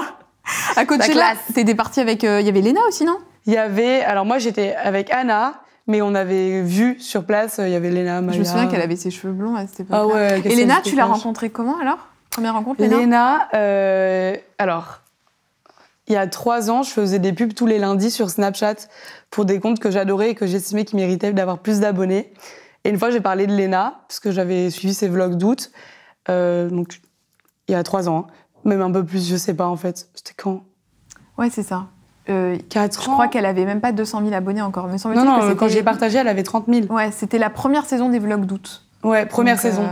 À Coachella, t'étais partie avec... Il y avait Léna aussi, non ?
Il y avait... Alors moi, j'étais avec Anna, mais on avait vu sur place, il y avait Léna, Maya...
Je me souviens qu'elle avait ses cheveux blonds à cette époque-là.
Ah ouais,
et Léna, tu l'as rencontrée comment, alors ? Première rencontre, Léna ?
Alors, il y a 3 ans, je faisais des pubs tous les lundis sur Snapchat pour des comptes que j'adorais et que j'estimais qui méritaient d'avoir plus d'abonnés. Et une fois, j'ai parlé de Léna, parce que j'avais suivi ses vlogs d'août. Donc, il y a 3 ans. Même un peu plus, je sais pas, en fait. C'était quand ?
Ouais, c'est ça.
4 ans.
Je crois qu'elle avait même pas 200 000 abonnés encore. Me semble-t-il
non, quand j'ai partagé, elle avait 30 000.
Ouais, c'était la première saison des vlogs d'août.
Ouais, première saison.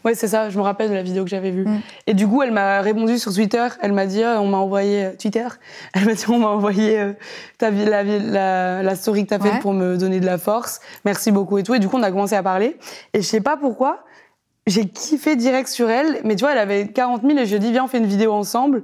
Ouais, c'est ça, je me rappelle de la vidéo que j'avais vue. Et du coup, elle m'a répondu sur Twitter. Elle m'a dit, on m'a envoyé... Twitter ? Elle m'a dit, on m'a envoyé la story que t'as faite pour me donner de la force. Merci beaucoup et tout. Et du coup, on a commencé à parler. Et je sais pas pourquoi, j'ai kiffé direct sur elle. Mais tu vois, elle avait 40 000 et je lui ai dit, viens, on fait une vidéo ensemble.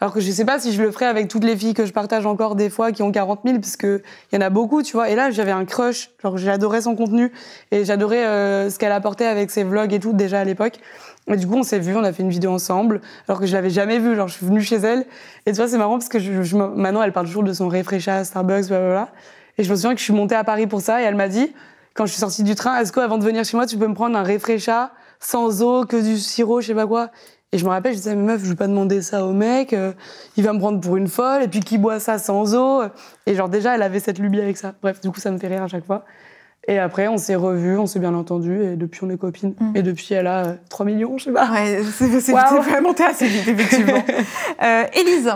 Alors que je sais pas si je le ferais avec toutes les filles que je partage encore des fois qui ont 40 000, parce que il y en a beaucoup, tu vois. Et là, j'avais un crush. Genre, j'adorais son contenu et j'adorais ce qu'elle apportait avec ses vlogs et tout, déjà à l'époque. Et du coup, on s'est vus, on a fait une vidéo ensemble, alors que je l'avais jamais vue. Genre, je suis venue chez elle. Et tu vois, c'est marrant parce que maintenant, elle parle toujours de son réfrécha à Starbucks, blablabla. Et je me souviens que je suis montée à Paris pour ça et elle m'a dit, quand je suis sortie du train, est-ce qu'avant de venir chez moi, tu peux me prendre un réfrécha sans eau, que du sirop, je sais pas quoi. Et je me rappelle, je disais, mais meuf, je vais pas demander ça au mec, il va me prendre pour une folle, et puis qui boit ça sans eau. Et genre, déjà, elle avait cette lubie avec ça. Bref, du coup, ça me fait rire à chaque fois. Et après, on s'est revus, on s'est bien entendus, et depuis, on est copines. Et depuis, elle a 3 millions, je sais pas.
Ouais, c'est vraiment assez vite, effectivement. Élise,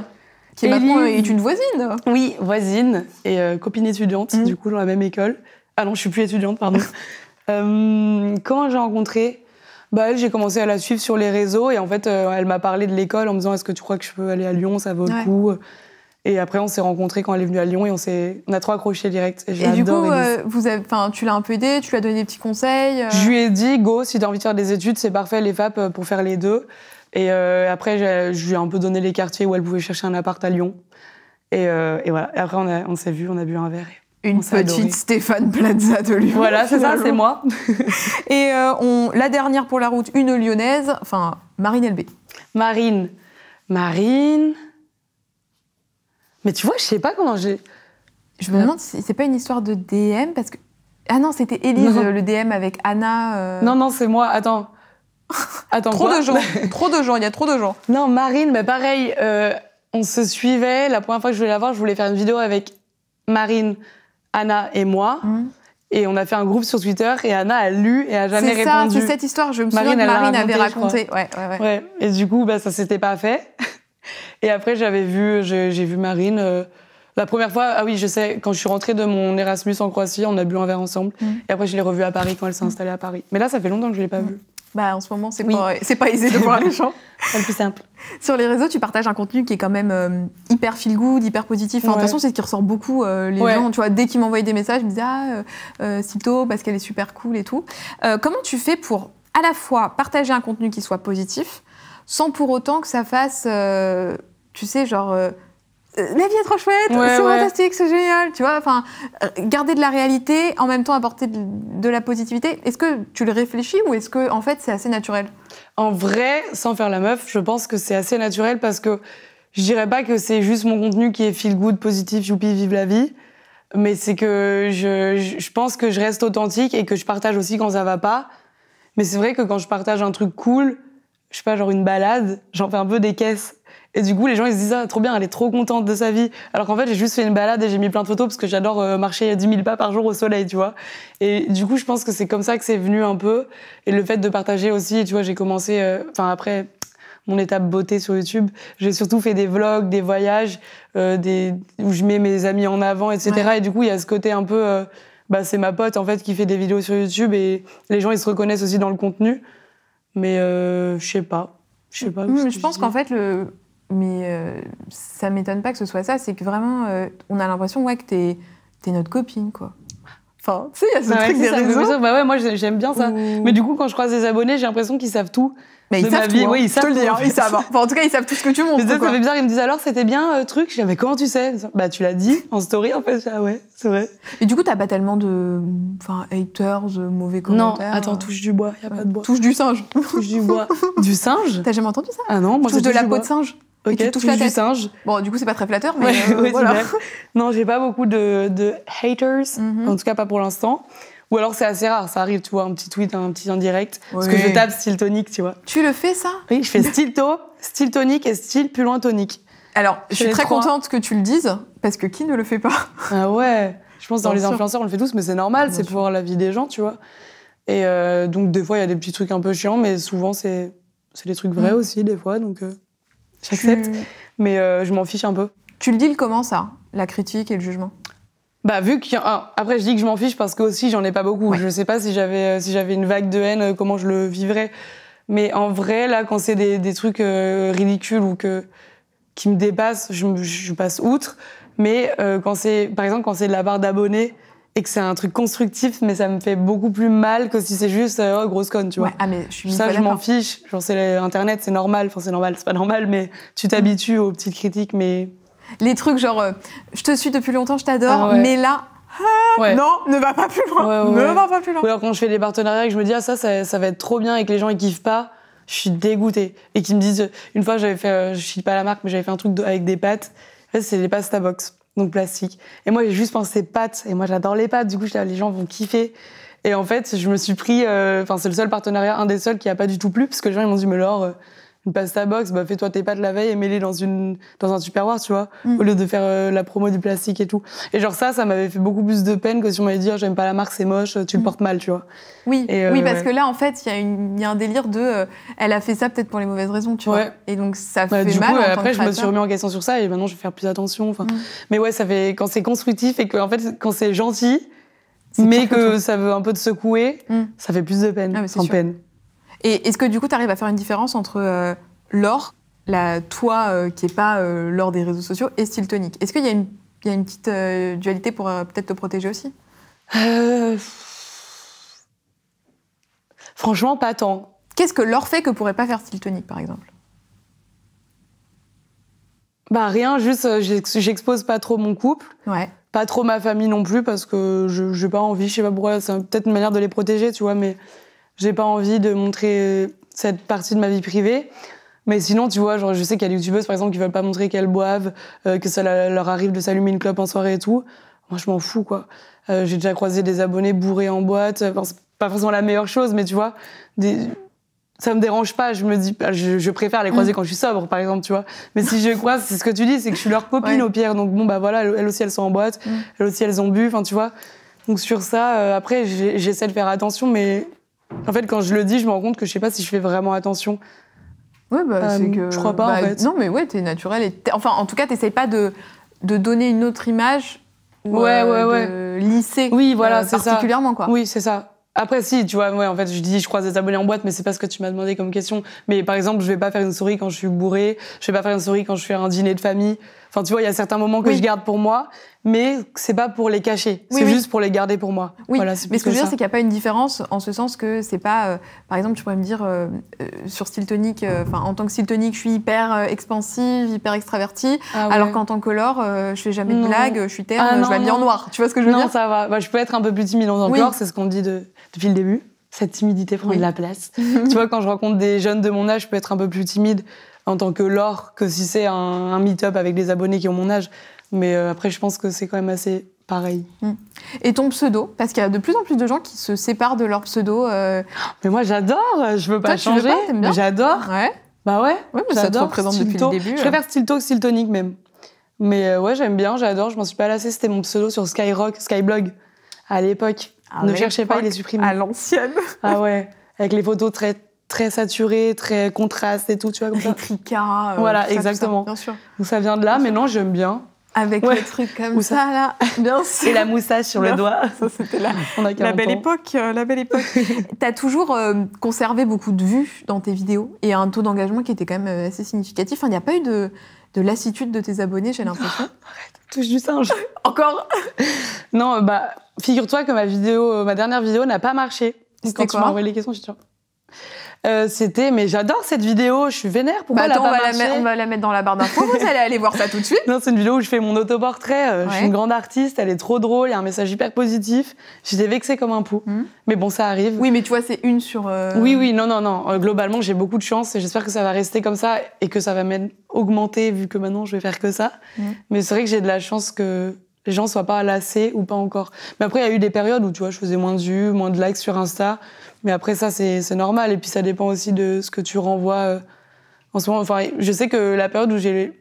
qui maintenant est une voisine.
Oui, voisine, et copine étudiante, du coup, dans la même école. Ah non, je suis plus étudiante, pardon. Comment j'ai rencontré ? Bah, elle, j'ai commencé à la suivre sur les réseaux et en fait, elle m'a parlé de l'école en me disant est-ce que tu crois que je peux aller à Lyon, ça vaut le coup. Et après, on s'est rencontrés quand elle est venue à Lyon et on a trop accroché direct. Et
du coup, tu l'as un peu aidée, tu lui as donné des petits conseils
Je lui ai dit, go, si t'as envie de faire des études, c'est parfait, les FAP pour faire les deux. Et après, je lui ai un peu donné les quartiers où elle pouvait chercher un appart à Lyon. Et voilà. Et après, on s'est vus, on a bu un verre.
Une petite Stéphane Plaza de Lyon.
Voilà, c'est ça, c'est moi.
Et la dernière pour la route, une lyonnaise, enfin, Marine LB.
Marine. Mais tu vois, je sais pas comment j'ai...
Je me demande si c'est pas une histoire de DM, parce que... Ah non, c'était Élise, le DM avec Anna.
Non, c'est moi, attends.
Trop de gens, il y a trop de gens.
Non, Marine, mais pareil, on se suivait. La première fois que je voulais la voir, je voulais faire une vidéo avec Marine, Anna et moi. Et on a fait un groupe sur Twitter et Anna a lu et a jamais répondu.
C'est cette histoire, je me souviens que Marine avait raconté. Ouais.
Et du coup, ça s'était pas fait. Et après, j'ai vu Marine. La première fois, ah oui, je sais, quand je suis rentrée de mon Erasmus en Croatie, on a bu un verre ensemble. Et après, je l'ai revue à Paris quand elle s'est installée à Paris. Mais là, ça fait longtemps que je l'ai pas vue.
Bah, en ce moment, c'est pas aisé de voir les gens.
C'est le plus simple.
Sur les réseaux, tu partages un contenu qui est quand même hyper feel good, hyper positif. Enfin, de toute façon, c'est ce qui ressort beaucoup. Les gens, tu vois, dès qu'ils m'envoyaient des messages, ils me disaient Cito, parce qu'elle est super cool et tout. Comment tu fais pour à la fois partager un contenu qui soit positif, sans pour autant que ça fasse, tu sais, genre... la vie est trop chouette, c'est fantastique, c'est génial, tu vois. Enfin, garder de la réalité, en même temps apporter de la positivité. Est-ce que tu le réfléchis ou est-ce que en fait c'est assez naturel?
En vrai, sans faire la meuf, je pense que c'est assez naturel parce que je dirais pas que c'est juste mon contenu qui est feel good, positif, youpi, vive la vie. Mais c'est que je pense que je reste authentique et que je partage aussi quand ça va pas. Mais c'est vrai que quand je partage un truc cool, je sais pas, genre une balade, j'en fais un peu des caisses. Et du coup, les gens, ils se disent « Ah, trop bien, elle est trop contente de sa vie. » Alors qu'en fait, j'ai juste fait une balade et j'ai mis plein de photos parce que j'adore marcher 10 000 pas par jour au soleil, tu vois. Et du coup, je pense que c'est comme ça que c'est venu un peu. Et le fait de partager aussi, tu vois, j'ai commencé... après mon étape beauté sur YouTube, j'ai surtout fait des vlogs, des voyages, où je mets mes amis en avant, etc. Ouais. Et du coup, il y a ce côté un peu... c'est ma pote, en fait, qui fait des vidéos sur YouTube et les gens, ils se reconnaissent aussi dans le contenu. Mais je sais pas. Je
pense qu'en fait, ça m'étonne pas que ce soit ça, c'est que vraiment, on a l'impression que t'es notre copine, quoi. Enfin, tu sais, il y a ce truc des réseaux.
Moi, j'aime bien ça. Mais du coup, quand je croise des abonnés, j'ai l'impression qu'ils savent tout.
Mais ils savent tout, hein.
Oui, ils savent tout.
Ils savent. Enfin, en tout cas, ils savent tout ce que tu montres.
Mais ça fait bizarre, ils me disent alors, c'était bien, truc. Je dis, mais comment tu sais? Bah, tu l'as dit en story, en fait. Ah ouais, c'est vrai.
Et du coup, t'as pas tellement de haters, mauvais commentaires?
Non, attends, touche du bois, y a pas de bois.
Touche du singe.
Touche du bois. Du singe?
T'as jamais entendu ça?
Ah non, moi,
touche de la peau de singe.
Ok,
tu touches la tête.
Du singe.
Bon, du coup, c'est pas très flatteur, mais
voilà. Non, j'ai pas beaucoup de haters, en tout cas pas pour l'instant. Ou alors c'est assez rare, ça arrive, tu vois, un petit tweet, un petit indirect. Parce que je tape style tonique, tu vois.
Tu le fais, ça?
Oui, je fais style tonique et style plus loin tonique.
Alors, je suis très contente que tu le dises, parce que qui ne le fait pas?
Ah ouais, je pense que dans les influenceurs, on le fait tous, mais c'est normal, c'est pour voir la vie des gens, tu vois. Et donc, des fois, il y a des petits trucs un peu chiants, mais souvent, c'est des trucs vrais aussi, des fois, donc j'accepte. Mais je m'en fiche un peu.
Tu le deals comment, ça, la critique et le jugement?
Bah, vu qu'il y a après, je dis que je m'en fiche parce que aussi, j'en ai pas beaucoup. Ouais. Je sais pas si j'avais une vague de haine, comment je le vivrais. Mais en vrai, là, quand c'est des trucs ridicules ou qui me dépassent, je passe outre. Mais par exemple, quand c'est de la part d'abonnés et que c'est un truc constructif, mais ça me fait beaucoup plus mal que si c'est juste grosse conne, tu vois.
Ouais, mais je suis
ça, je m'en fiche. Genre, c'est Internet, c'est normal. Enfin, c'est pas normal, mais tu t'habitues aux petites critiques, mais...
Les trucs genre, je te suis depuis longtemps, je t'adore, mais là, non, ne va pas plus loin, ne va pas plus loin.
Ou alors quand je fais des partenariats et que je me dis, ça va être trop bien et que les gens ils kiffent pas, je suis dégoûtée. Et qu'ils me disent, une fois j'avais fait, je cite pas la marque, mais j'avais fait un truc avec des pâtes. En fait, c'est des pâtes Starbucks, donc plastique. Et moi, j'ai juste pensé pâtes, et moi j'adore les pâtes, du coup, les gens vont kiffer. Et en fait, je me suis pris, c'est le seul partenariat, un des seuls qui a pas du tout plu, parce que les gens ils m'ont dit, mais Laure, une pasta box, fais-toi tes pâtes la veille et mets-les dans un Tupperware, tu vois, au lieu de faire la promo du plastique et tout. Et genre ça m'avait fait beaucoup plus de peine que si on m'avait dit « j'aime pas la marque, c'est moche, tu le portes mal », tu vois.
Oui, parce que là, en fait, il y a un délire de elle a fait ça peut-être pour les mauvaises raisons, tu vois. Et donc ça fait
du
mal.
Coup, après, je me suis remis en question sur ça et maintenant je vais faire plus attention. Mais ouais, ça fait quand c'est constructif et que en fait quand c'est gentil, mais que ça veut un peu te secouer, ça fait plus de peine, sans peine.
Et est-ce que du coup, tu arrives à faire une différence entre Laure, toi qui n'est pas Laure des réseaux sociaux, et Style Tonique? Est-ce qu'il y a une petite dualité pour peut-être te protéger aussi?
Franchement, pas tant.
Qu'est-ce que Laure fait que pourrait pas faire Style Tonique, par exemple?
Rien, juste j'expose pas trop mon couple.
Ouais.
Pas trop ma famille non plus, parce que j'ai pas envie, je sais pas pourquoi, c'est peut-être une manière de les protéger, tu vois, mais j'ai pas envie de montrer cette partie de ma vie privée. Mais sinon, tu vois, genre, je sais qu'il y a des youtubeuses, par exemple, qui veulent pas montrer qu'elles boivent, que ça leur arrive de s'allumer une clope en soirée et tout. Moi, je m'en fous, quoi. J'ai déjà croisé des abonnés bourrés en boîte. Enfin, c'est pas forcément la meilleure chose, mais tu vois, ça me dérange pas. Je me dis, je préfère les croiser quand je suis sobre, par exemple, tu vois. Mais si je les croise, c'est ce que tu dis, c'est que je suis leur copine au pire. Donc bon, voilà, elles aussi, elles sont en boîte. Elles aussi, elles ont bu, enfin, tu vois. Donc sur ça, après, j'essaie de faire attention, mais en fait, quand je le dis, je me rends compte que je sais pas si je fais vraiment attention.
Ouais, c'est que...
Je crois pas, en fait.
Non, mais ouais, t'es naturelle. Enfin, en tout cas, t'essayes pas de donner une autre image ou de lisser
c'est
particulièrement, quoi.
Oui, c'est ça. Après, si, tu vois, en fait, je croise des abonnés en boîte, mais c'est pas ce que tu m'as demandé comme question. Mais par exemple, je vais pas faire une story quand je suis bourrée, je vais pas faire une story quand je fais un dîner de famille. Enfin, tu vois, il y a certains moments que je garde pour moi, mais c'est pas pour les cacher. C'est juste pour les garder pour moi.
Oui,
voilà,
mais ce que je veux dire, c'est qu'il n'y a pas une différence en ce sens que c'est pas... par exemple, tu pourrais me dire, sur Style Tonic, en tant que Style Tonic, je suis hyper expansive, hyper extravertie, alors qu'en tant que Laure, je fais jamais de blagues, je suis terne, je m'habille en noir. Tu vois ce que je veux dire?
Non, ça va. Bah, je peux être un peu plus timide en tant que Laure, c'est ce qu'on dit depuis le début. Cette timidité prend de la place. Tu vois, quand je rencontre des jeunes de mon âge, je peux être un peu plus timide en tant que Laure que si c'est un meet-up avec des abonnés qui ont mon âge. Mais après, je pense que c'est quand même assez pareil.
Et ton pseudo? Parce qu'il y a de plus en plus de gens qui se séparent de leur pseudo.
Mais moi, j'adore. Je veux pas changer.
Tu veux pas, t'aimes bien?
J'adore.
Ouais.
Bah ouais.
Ouais, mais ça te représente depuis le début.
Je préfère Stylto que Style Tonic même. Mais ouais, j'aime bien, j'adore. Je m'en suis pas lassée. C'était mon pseudo sur Skyrock, Skyblog à l'époque. Ne cherchez pas, il est supprimé.
À l'ancienne.
Ah ouais. Avec les photos très saturées, très contrastes et tout, tu vois, comme ça.
Ritrika.
Voilà, exactement.
Bien sûr.
Donc ça vient de là, mais non, j'aime bien.
Avec les trucs comme ça, là. Bien sûr.
Et la moustache sur le doigt.
Ça, c'était
la
belle époque. La belle époque. T'as toujours conservé beaucoup de vues dans tes vidéos et un taux d'engagement qui était quand même assez significatif. Enfin, il n'y a pas eu de lassitude de tes abonnés, j'ai l'impression.
Arrête, touche du singe.
Encore?
Non, bah, figure-toi que ma dernière vidéo n'a pas marché.
C'était
quand tu m'as envoyé les questions, je suis sûre. Mais j'adore cette vidéo, je suis vénère. Pourquoi
attends,
on
va la mettre dans la barre d'infos, vous allez aller voir ça tout de suite.
Non, c'est une vidéo où je fais mon autoportrait, je suis une grande artiste, elle est trop drôle, il y a un message hyper positif. J'étais vexée comme un pou. Mais bon, ça arrive.
Oui, mais tu vois, c'est une sur...
Oui, non. Globalement, j'ai beaucoup de chance et j'espère que ça va rester comme ça et que ça va même augmenter vu que maintenant je vais faire que ça. Mais c'est vrai que j'ai de la chance que les gens soient pas lassés ou pas encore. Mais après, il y a eu des périodes où, tu vois, je faisais moins de vues, moins de likes sur Insta. Mais après, ça, c'est normal. Et puis, ça dépend aussi de ce que tu renvoies en ce moment. Enfin, je sais que la période où j'ai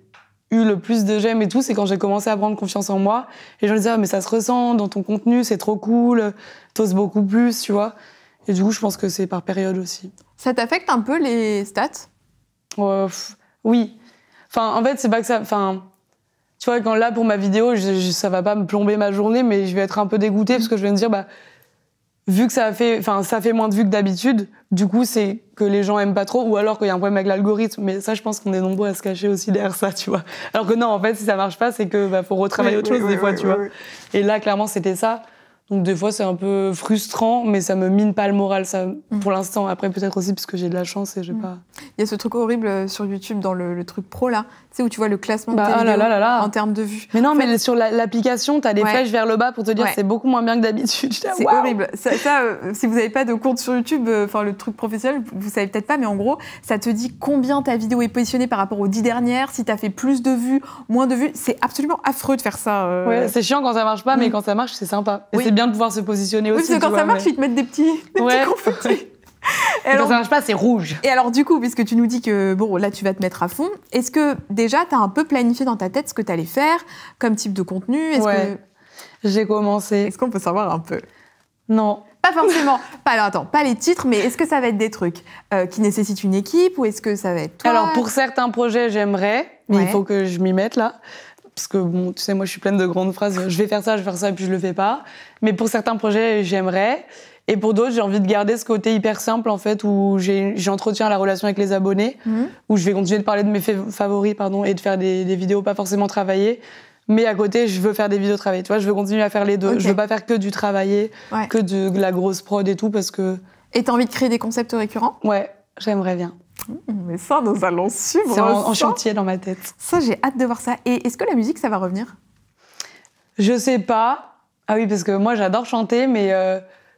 eu le plus de j'aime et tout, c'est quand j'ai commencé à prendre confiance en moi. Et les gens disaient, mais ça se ressent dans ton contenu, c'est trop cool, t'oses beaucoup plus, tu vois. Et du coup, je pense que c'est par période aussi.
Ça t'affecte un peu les stats?
Oui. Enfin, en fait, c'est pas que ça... Enfin, tu vois, quand là, pour ma vidéo, ça va pas me plomber ma journée, mais je vais être un peu dégoûtée parce que je vais me dire, vu que ça fait moins de vues que d'habitude, du coup, c'est que les gens aiment pas trop, ou alors qu'il y a un problème avec l'algorithme. Mais ça, je pense qu'on est nombreux à se cacher aussi derrière ça, tu vois. Alors que non, en fait, si ça marche pas, c'est que faut retravailler autre chose des fois, tu vois. Et là, clairement, c'était ça. Donc des fois, c'est un peu frustrant, mais ça me mine pas le moral, ça, pour l'instant. Après, peut-être aussi parce que j'ai de la chance et j'ai pas...
Il y a ce truc horrible sur YouTube, dans le truc pro, là, tu sais, où tu vois le classement de tes vidéos en termes de vues.
Mais non, mais sur l'application, t'as des flèches vers le bas pour te dire c'est beaucoup moins bien que d'habitude.
C'est horrible. Ça, si vous n'avez pas de compte sur YouTube, le truc professionnel, vous savez peut-être pas, mais en gros, ça te dit combien ta vidéo est positionnée par rapport aux 10 dernières, si t'as fait plus de vues, moins de vues. C'est absolument affreux de faire ça.
Ouais, c'est chiant quand ça marche pas, mais quand ça marche, c'est sympa. Et c'est bien de pouvoir se positionner aussi.
Oui, parce que quand ça marche, ils te mettent des petits confettis.
Et alors, quand ça marche pas, c'est rouge.
Et alors, du coup, puisque tu nous dis que, bon, là, tu vas te mettre à fond, est-ce que, déjà, t'as un peu planifié dans ta tête ce que t'allais faire comme type de contenu?
J'ai commencé.
Est-ce qu'on peut savoir un peu?
Non.
Pas forcément. Pas les titres, mais est-ce que ça va être des trucs qui nécessitent une équipe ou est-ce que ça va être toi?
Alors, pour certains projets, j'aimerais, mais il faut que je m'y mette, là. Parce que, bon, tu sais, moi, je suis pleine de grandes phrases. Je vais faire ça, et puis je le fais pas. Mais pour certains projets, j'aimerais. Et pour d'autres, j'ai envie de garder ce côté hyper simple, en fait, où j'entretiens la relation avec les abonnés, où je vais continuer de parler de mes favoris, et de faire des vidéos pas forcément travaillées. Mais à côté, je veux faire des vidéos travaillées. Tu vois, je veux continuer à faire les deux. Je veux pas faire que du travaillé, que de la grosse prod et tout, parce que...
Et t'as envie de créer des concepts récurrents?
Ouais, j'aimerais bien.
Mais ça, nous allons suivre.
C'est en chantier dans ma tête.
Ça, j'ai hâte de voir ça. Et est-ce que la musique, ça va revenir?
Je sais pas. Ah oui, parce que moi, j'adore chanter, mais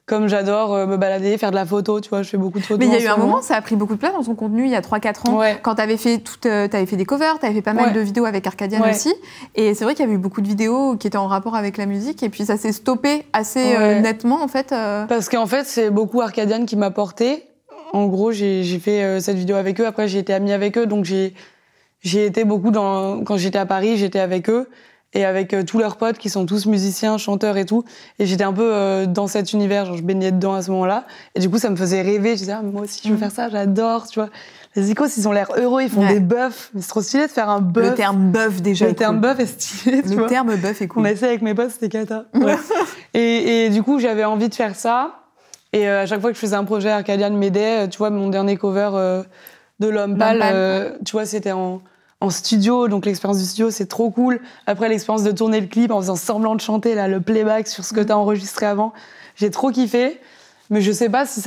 comme j'adore me balader, faire de la photo, tu vois, je fais beaucoup de photos.
Mais il y a eu un moment, ça a pris beaucoup de place dans ton contenu, il y a 3-4 ans, quand t'avais fait des covers, t'avais fait pas mal de vidéos avec Arcadian aussi. Et c'est vrai qu'il y avait eu beaucoup de vidéos qui étaient en rapport avec la musique, et puis ça s'est stoppé assez nettement, en fait.
Parce qu'en fait, c'est beaucoup Arcadian qui m'a porté. En gros, j'ai fait cette vidéo avec eux. Après, j'ai été amie avec eux. Donc, j'ai été beaucoup quand j'étais à Paris, j'étais avec eux. Et avec tous leurs potes qui sont tous musiciens, chanteurs et tout. Et j'étais un peu dans cet univers. Genre, je baignais dedans à ce moment-là. Et du coup, ça me faisait rêver. Je disais, moi aussi, je veux faire ça. J'adore, tu vois. Les icos, ils ont l'air heureux. Ils font des buffs. Mais c'est trop stylé de faire un buff.
Le terme buff, déjà.
Le terme buff est stylé, tu vois.
Le terme buff est cool.
On a essayé avec mes potes, c'était cata. Ouais. et du coup, j'avais envie de faire ça. Et à chaque fois que je faisais un projet, Arcadian m'aidait. Tu vois, mon dernier cover de L'Homme Pâle, tu vois, c'était en en studio, donc l'expérience du studio, c'est trop cool. Après, l'expérience de tourner le clip en faisant semblant de chanter, là, le playback sur ce que t'as enregistré avant, j'ai trop kiffé. Mais je sais pas si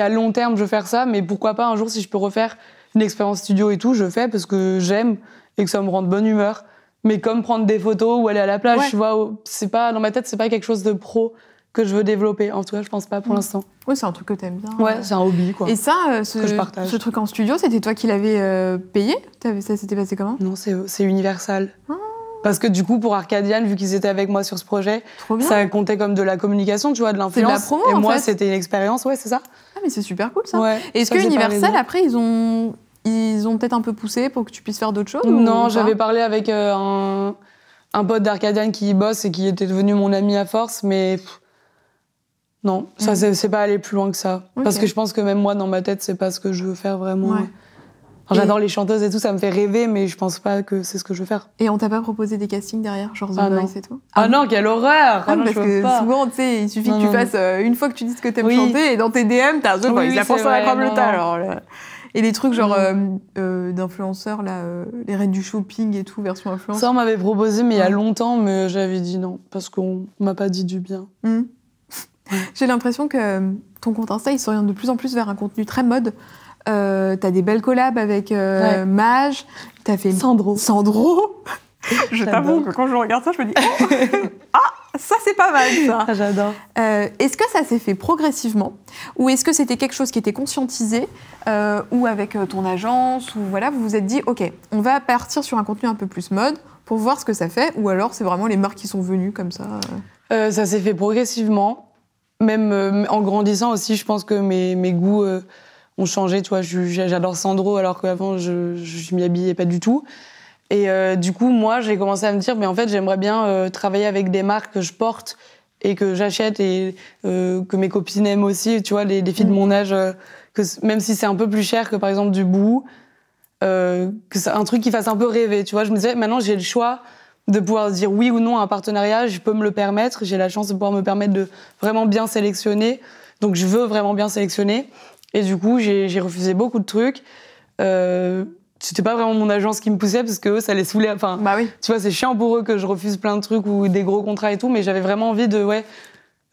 à long terme je vais faire ça, mais pourquoi pas un jour, si je peux refaire une expérience studio et tout, je fais parce que j'aime et que ça me rend de bonne humeur. Mais comme prendre des photos ou aller à la plage, tu vois, c'est pas, dans ma tête, c'est pas quelque chose de pro que je veux développer. En tout cas, je pense pas pour l'instant.
Oui, c'est un truc que t'aimes bien.
Ouais, c'est un hobby, quoi.
Et ça,
que je partage.
Ce truc en studio, c'était toi qui l'avais payé? Ça s'était passé comment?
Non, c'est Universal. Parce que du coup, pour Arcadian, vu qu'ils étaient avec moi sur ce projet, ça comptait comme de la communication, tu vois, de l'influence.
C'est de la promo,
et moi,
fait.
c'était une expérience, ouais, c'est ça.
Ah, mais c'est super cool, ça.
Ouais,
Est-ce que Universal, après, ils ont peut-être un peu poussé pour que tu puisses faire d'autres choses?
Non, j'avais parlé avec un pote d'Arcadian qui y bosse et qui était devenu mon ami à force, mais non, ça, c'est pas aller plus loin que ça. Okay. Parce que je pense que même moi, dans ma tête, c'est pas ce que je veux faire vraiment. Ouais. Enfin, j'adore les chanteuses et tout, ça me fait rêver, mais je pense pas que c'est ce que je veux faire.
Et on t'a pas proposé des castings derrière, genre The Voice et tout?
Ah non, quelle horreur!
Ah non, parce que souvent, tu sais, il suffit que tu fasses une fois que tu dises que t'aimes chanter, et dans tes DM, t'as The Voice, la pensée à la Tremblotin, alors là. Et les trucs genre d'influenceurs, là, les reines du shopping et tout, version influence.
Ça, on m'avait proposé, mais il y a longtemps, mais j'avais dit non, parce qu'on m'a pas dit du bien.
J'ai l'impression que ton compte Insta, il s'oriente de plus en plus vers un contenu très mode. T'as des belles collabs avec Maj, t'as fait
Sandro.
Je t'avoue que quand je regarde ça, je me dis ah, ça c'est pas mal ça.
J'adore.
Est-ce que ça s'est fait progressivement ou est-ce que c'était quelque chose qui était conscientisé ou avec ton agence ou voilà, vous vous êtes dit ok, on va partir sur un contenu un peu plus mode pour voir ce que ça fait ou alors c'est vraiment les marques qui sont venues comme ça?
Ça s'est fait progressivement, même en grandissant aussi. Je pense que mes goûts ont changé, tu vois, j'adore Sandro alors qu'avant je m'y habillais pas du tout. Et du coup, moi, j'ai commencé à me dire, mais en fait, j'aimerais bien travailler avec des marques que je porte et que j'achète et que mes copines aiment aussi, tu vois, des filles de mon âge, que même si c'est un peu plus cher que par exemple du Bouhou, que c'est un truc qui fasse un peu rêver, tu vois. Je me disais, maintenant, j'ai le choix de pouvoir dire oui ou non à un partenariat, je peux me le permettre, j'ai la chance de pouvoir me permettre de vraiment bien sélectionner, donc je veux vraiment bien sélectionner. Et du coup, j'ai refusé beaucoup de trucs. C'était pas vraiment mon agence qui me poussait parce que eux, ça les saoulait. Enfin,
bah oui.
Tu vois, c'est chiant pour eux que je refuse plein de trucs ou des gros contrats et tout, mais j'avais vraiment envie de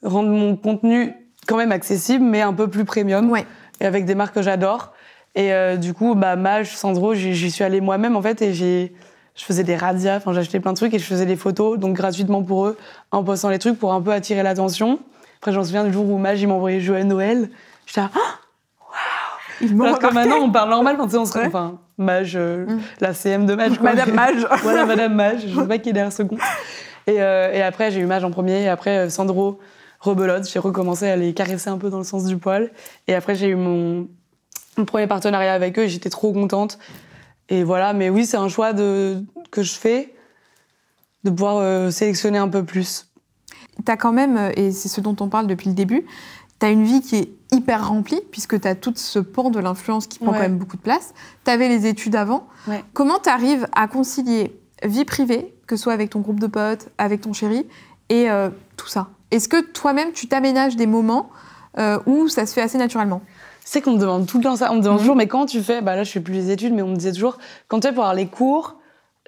rendre mon contenu quand même accessible, mais un peu plus premium, et avec des marques que j'adore. Et du coup, Maj, Sandro, j'y suis allée moi-même en fait, et je faisais des radias, enfin j'achetais plein de trucs et je faisais des photos, donc gratuitement pour eux, en postant les trucs pour un peu attirer l'attention. Après, je me souviens du jour où Maj, il m'a envoyé Joyeux Noël. J'étais là, alors que maintenant, on parle normal quand on se rend. Enfin, Maj, la CM de Maj.
Madame Maj.
Voilà, Madame Maj. Je sais pas qui est derrière ce compte. Et après, j'ai eu Maj en premier. Et après, Sandro, rebelote. J'ai recommencé à les caresser un peu dans le sens du poil. Et après, j'ai eu mon premier partenariat avec eux. Et j'étais trop contente. Et voilà. Mais oui, c'est un choix que je fais de pouvoir sélectionner un peu plus.
T'as quand même, et c'est ce dont on parle depuis le début, t'as une vie qui est hyper remplie, puisque t'as tout ce pan de l'influence qui prend quand même beaucoup de place. T'avais les études avant. Comment t'arrives à concilier vie privée, que ce soit avec ton groupe de potes, avec ton chéri, et tout ça? Est-ce que toi-même, tu t'aménages des moments où ça se fait assez naturellement?
C'est qu'on me demande tout le temps ça. On me demande toujours, mais quand tu fais... Là, je fais plus les études, mais on me disait toujours, quand tu fais pour avoir les cours,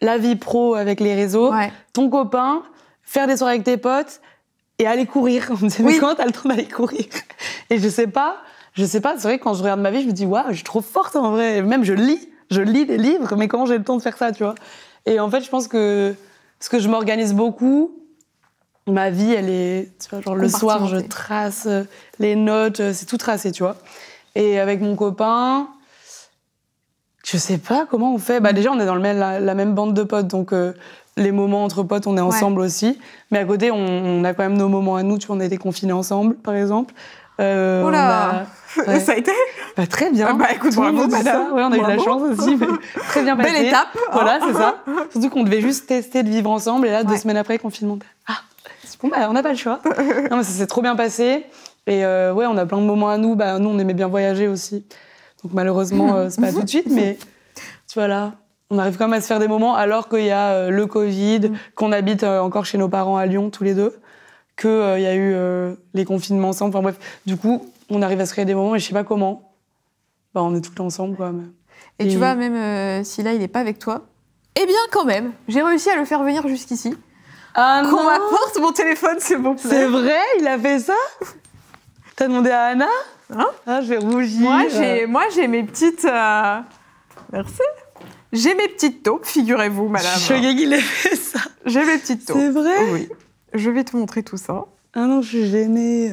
la vie pro avec les réseaux, ton copain, faire des soirées avec tes potes, et aller courir. On me disait, mais quand t'as le temps d'aller courir? Et je sais pas, c'est vrai que quand je regarde ma vie, je me dis, waouh, je suis trop forte en vrai. Même je lis des livres, mais comment j'ai le temps de faire ça, tu vois? Et en fait, je pense que, parce que je m'organise beaucoup, ma vie, elle est, tu vois, genre le soir, je trace les notes, c'est tout tracé, tu vois. Et avec mon copain, je sais pas comment on fait. Déjà, on est dans la même bande de potes, donc les moments entre potes, on est ensemble aussi. Mais à côté, on a quand même nos moments à nous. Tu vois, on a été confinés ensemble, par exemple.
Oula, ça a été
très bien.
Écoute, bravo, madame.
On a eu de la chance aussi, mais très bien passé.
Belle étape.
Voilà, c'est ça. Surtout qu'on devait juste tester de vivre ensemble. Et là, 2 semaines après, confinement. On n'a pas le choix. Non, mais ça s'est trop bien passé. Et on a plein de moments à nous. Nous, on aimait bien voyager aussi. Donc malheureusement, c'est pas tout de suite, mais tu vois là, on arrive quand même à se faire des moments alors qu'il y a le Covid, qu'on habite encore chez nos parents à Lyon tous les deux, qu'il y a eu les confinements ensemble. Enfin bref, du coup, on arrive à se créer des moments et je sais pas comment. On est tout le temps ensemble, quoi.
Et tu vois, même si là, il est pas avec toi, Eh bien, quand même, j'ai réussi à le faire venir jusqu'ici.
Ah non.
Qu'on m'apporte mon téléphone, s'il vous plaît.
C'est vrai, il a fait ça? T'as demandé à Anna?
Hein?
Ah, je vais rougir.
Moi, j'ai mes petites... Merci. J'ai mes petites taupes, figurez-vous, madame.
Je suis choquée qu'il ait fait ça.
J'ai mes petites taupes.
C'est vrai?
Oui. Je vais te montrer tout ça.
Ah non, je suis gênée.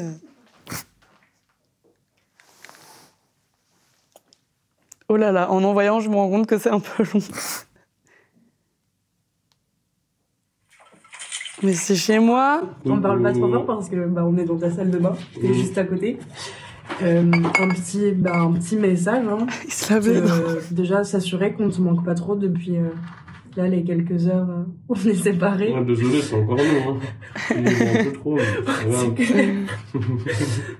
Oh là là, en envoyant, je me rends compte que c'est un peu long. Mais c'est chez moi.
On ne parle pas trop fort parce que on est dans ta salle de bain, t'es juste à côté. Un petit message. Hein.
Il se lavait.
Déjà, s'assurer qu'on ne te manque pas trop depuis là les quelques heures où on est séparés.
Ouais, désolé, c'est encore long. Hein. Il est un peu trop.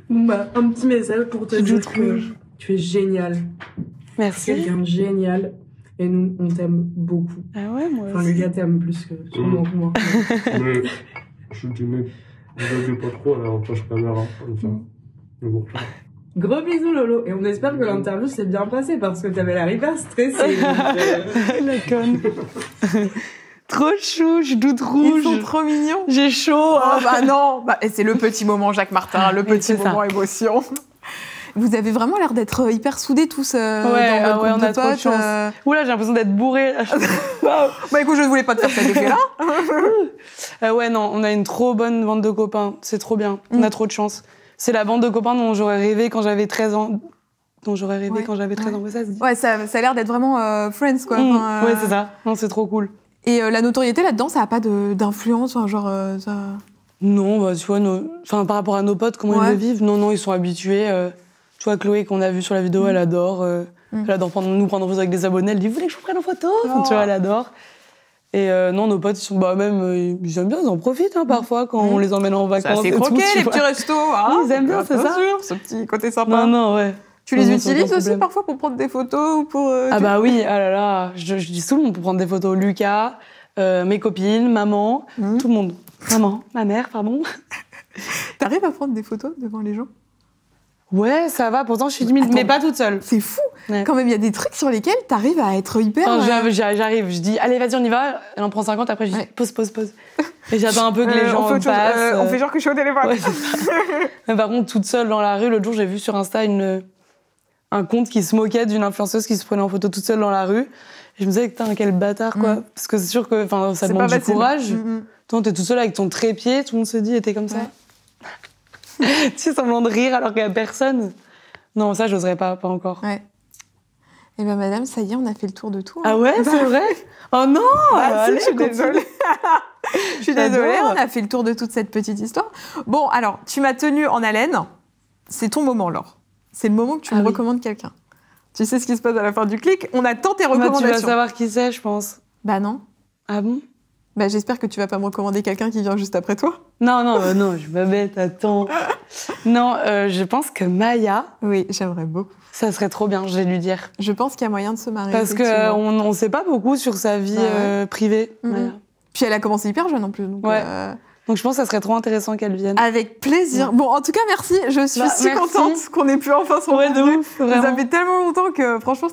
Un petit message pour te dire que tu es génial.
Merci.
Quelqu'un de génial. Et nous, on t'aime beaucoup.
Ah ouais, moi
Enfin, le gars t'aime plus que sûrement que moi.
Mais je te dis, mec, ne pas trop là, en flash caméra. Comme ça. Mais bon,
Gros bisous, Lolo. Et on espère que l'interview s'est bien passée parce que t'avais l'air hyper stressée.
La conne. Trop chou, je doute rouge.
Ils sont trop mignons.
J'ai chaud.
Oh bah non. Et c'est le petit moment Jacques Martin, le petit moment émotion. Vous avez vraiment l'air d'être hyper soudés tous dans votre groupe
on a
de
trop de
potes.
chance. Oula, j'ai l'impression d'être bourrée. Là.
Bah écoute, je ne voulais pas te faire cet effet-là.
Ouais, non, on a une trop bonne bande de copains. C'est trop bien. On a trop de chance. C'est la bande de copains dont j'aurais rêvé quand j'avais 13 ans. Quand j'avais 13 ans. Ouais, ça se dit.
Ouais, ça a l'air d'être vraiment friends, quoi.
Ouais, c'est ça. Non, c'est trop cool.
Et la notoriété là-dedans, ça n'a pas d'influence, genre ça...
Non, bah tu vois, par rapport à nos potes, comment ils le vivent, non, ils sont habitués. Tu vois, Chloé, qu'on a vue sur la vidéo, elle adore. Elle adore nous prendre en photo avec des abonnés. Elle dit, vous voulez que je vous prenne en photo? Tu vois, elle adore. Et non, nos potes, ils sont même, ils aiment bien, ils en profitent parfois quand on les emmène en vacances.
C'est croqué, les petits restos. Hein,
ils aiment bien, c'est ça.
Sûr, ce petit côté sympa.
Non, ouais.
Tu les utilises aussi parfois pour prendre des photos ou pour...
Ah bah oui, ah là là, je dis tout le monde pour prendre des photos. Lucas, mes copines, maman, tout le monde. Maman, ma mère, pardon.
T'arrives à prendre des photos devant les gens?
Ouais, ça va, pourtant je suis timide, mais pas toute seule.
C'est fou. Ouais. Quand même, il y a des trucs sur lesquels t'arrives à être hyper...
J'arrive, je dis, allez, vas-y, on y va. Elle en prend 50, après je dis, pause. Et j'attends un peu que les gens passent.
On fait genre que je suis au téléphone.
Ouais, c'est ça. Mais par contre, toute seule dans la rue, l'autre jour, j'ai vu sur Insta un compte qui se moquait d'une influenceuse qui se prenait en photo toute seule dans la rue. Et je me disais, putain, quel bâtard, quoi. Parce que c'est sûr que ça demande du courage. Toi, t'es toute seule avec ton trépied, tout le monde se dit, et t'es comme ça. Tu sais, semblant de rire alors qu'il n'y a personne. Non, ça, j'oserais pas encore.
Ouais. Eh bien, madame, ça y est, on a fait le tour de tout.
Ah ouais, c'est vrai? Oh non!
Allez, je suis désolée. Je suis désolée, on a fait le tour de toute cette petite histoire. Bon, alors, tu m'as tenue en haleine. C'est ton moment, Laure. C'est le moment que tu me recommandes quelqu'un. Tu sais ce qui se passe à la fin du clic. On attend tes recommandations.
Tu vas savoir qui c'est, je pense.
Bah non.
Ah bon?
Bah j'espère que tu vas pas me recommander quelqu'un qui vient juste après toi.
Non, je me bête, attends. Non, je pense que Maya...
Oui, j'aimerais beaucoup.
Ça serait trop bien, je vais lui dire.
Je pense qu'il y a moyen de se marier.
Parce qu'on sait pas beaucoup sur sa vie privée. Maya.
Puis elle a commencé hyper jeune en plus. Donc,
donc je pense que ça serait trop intéressant qu'elle vienne.
Avec plaisir. Bon, en tout cas, merci. Je suis si contente qu'on ait pu enfin se rencontrer.
Ouais, de ouf, vraiment.
Ça fait tellement longtemps que franchement,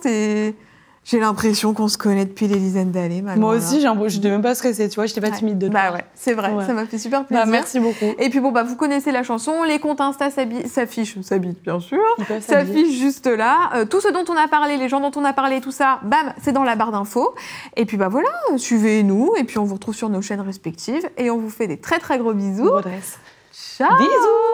j'ai l'impression qu'on se connaît depuis des dizaines d'années.
Moi aussi, je n'étais même pas stressée, tu vois, j'étais pas timide de toi.
Bah ouais, c'est vrai, ça m'a fait super plaisir.
Bah, merci beaucoup.
Et puis bon, vous connaissez la chanson, les comptes Insta s'affichent bien sûr, s'affichent juste là. Tout ce dont on a parlé, les gens dont on a parlé, tout ça, bam, c'est dans la barre d'infos. Et puis voilà, suivez-nous, et puis on vous retrouve sur nos chaînes respectives, et on vous fait des très très gros bisous.
Ciao.
Bisous.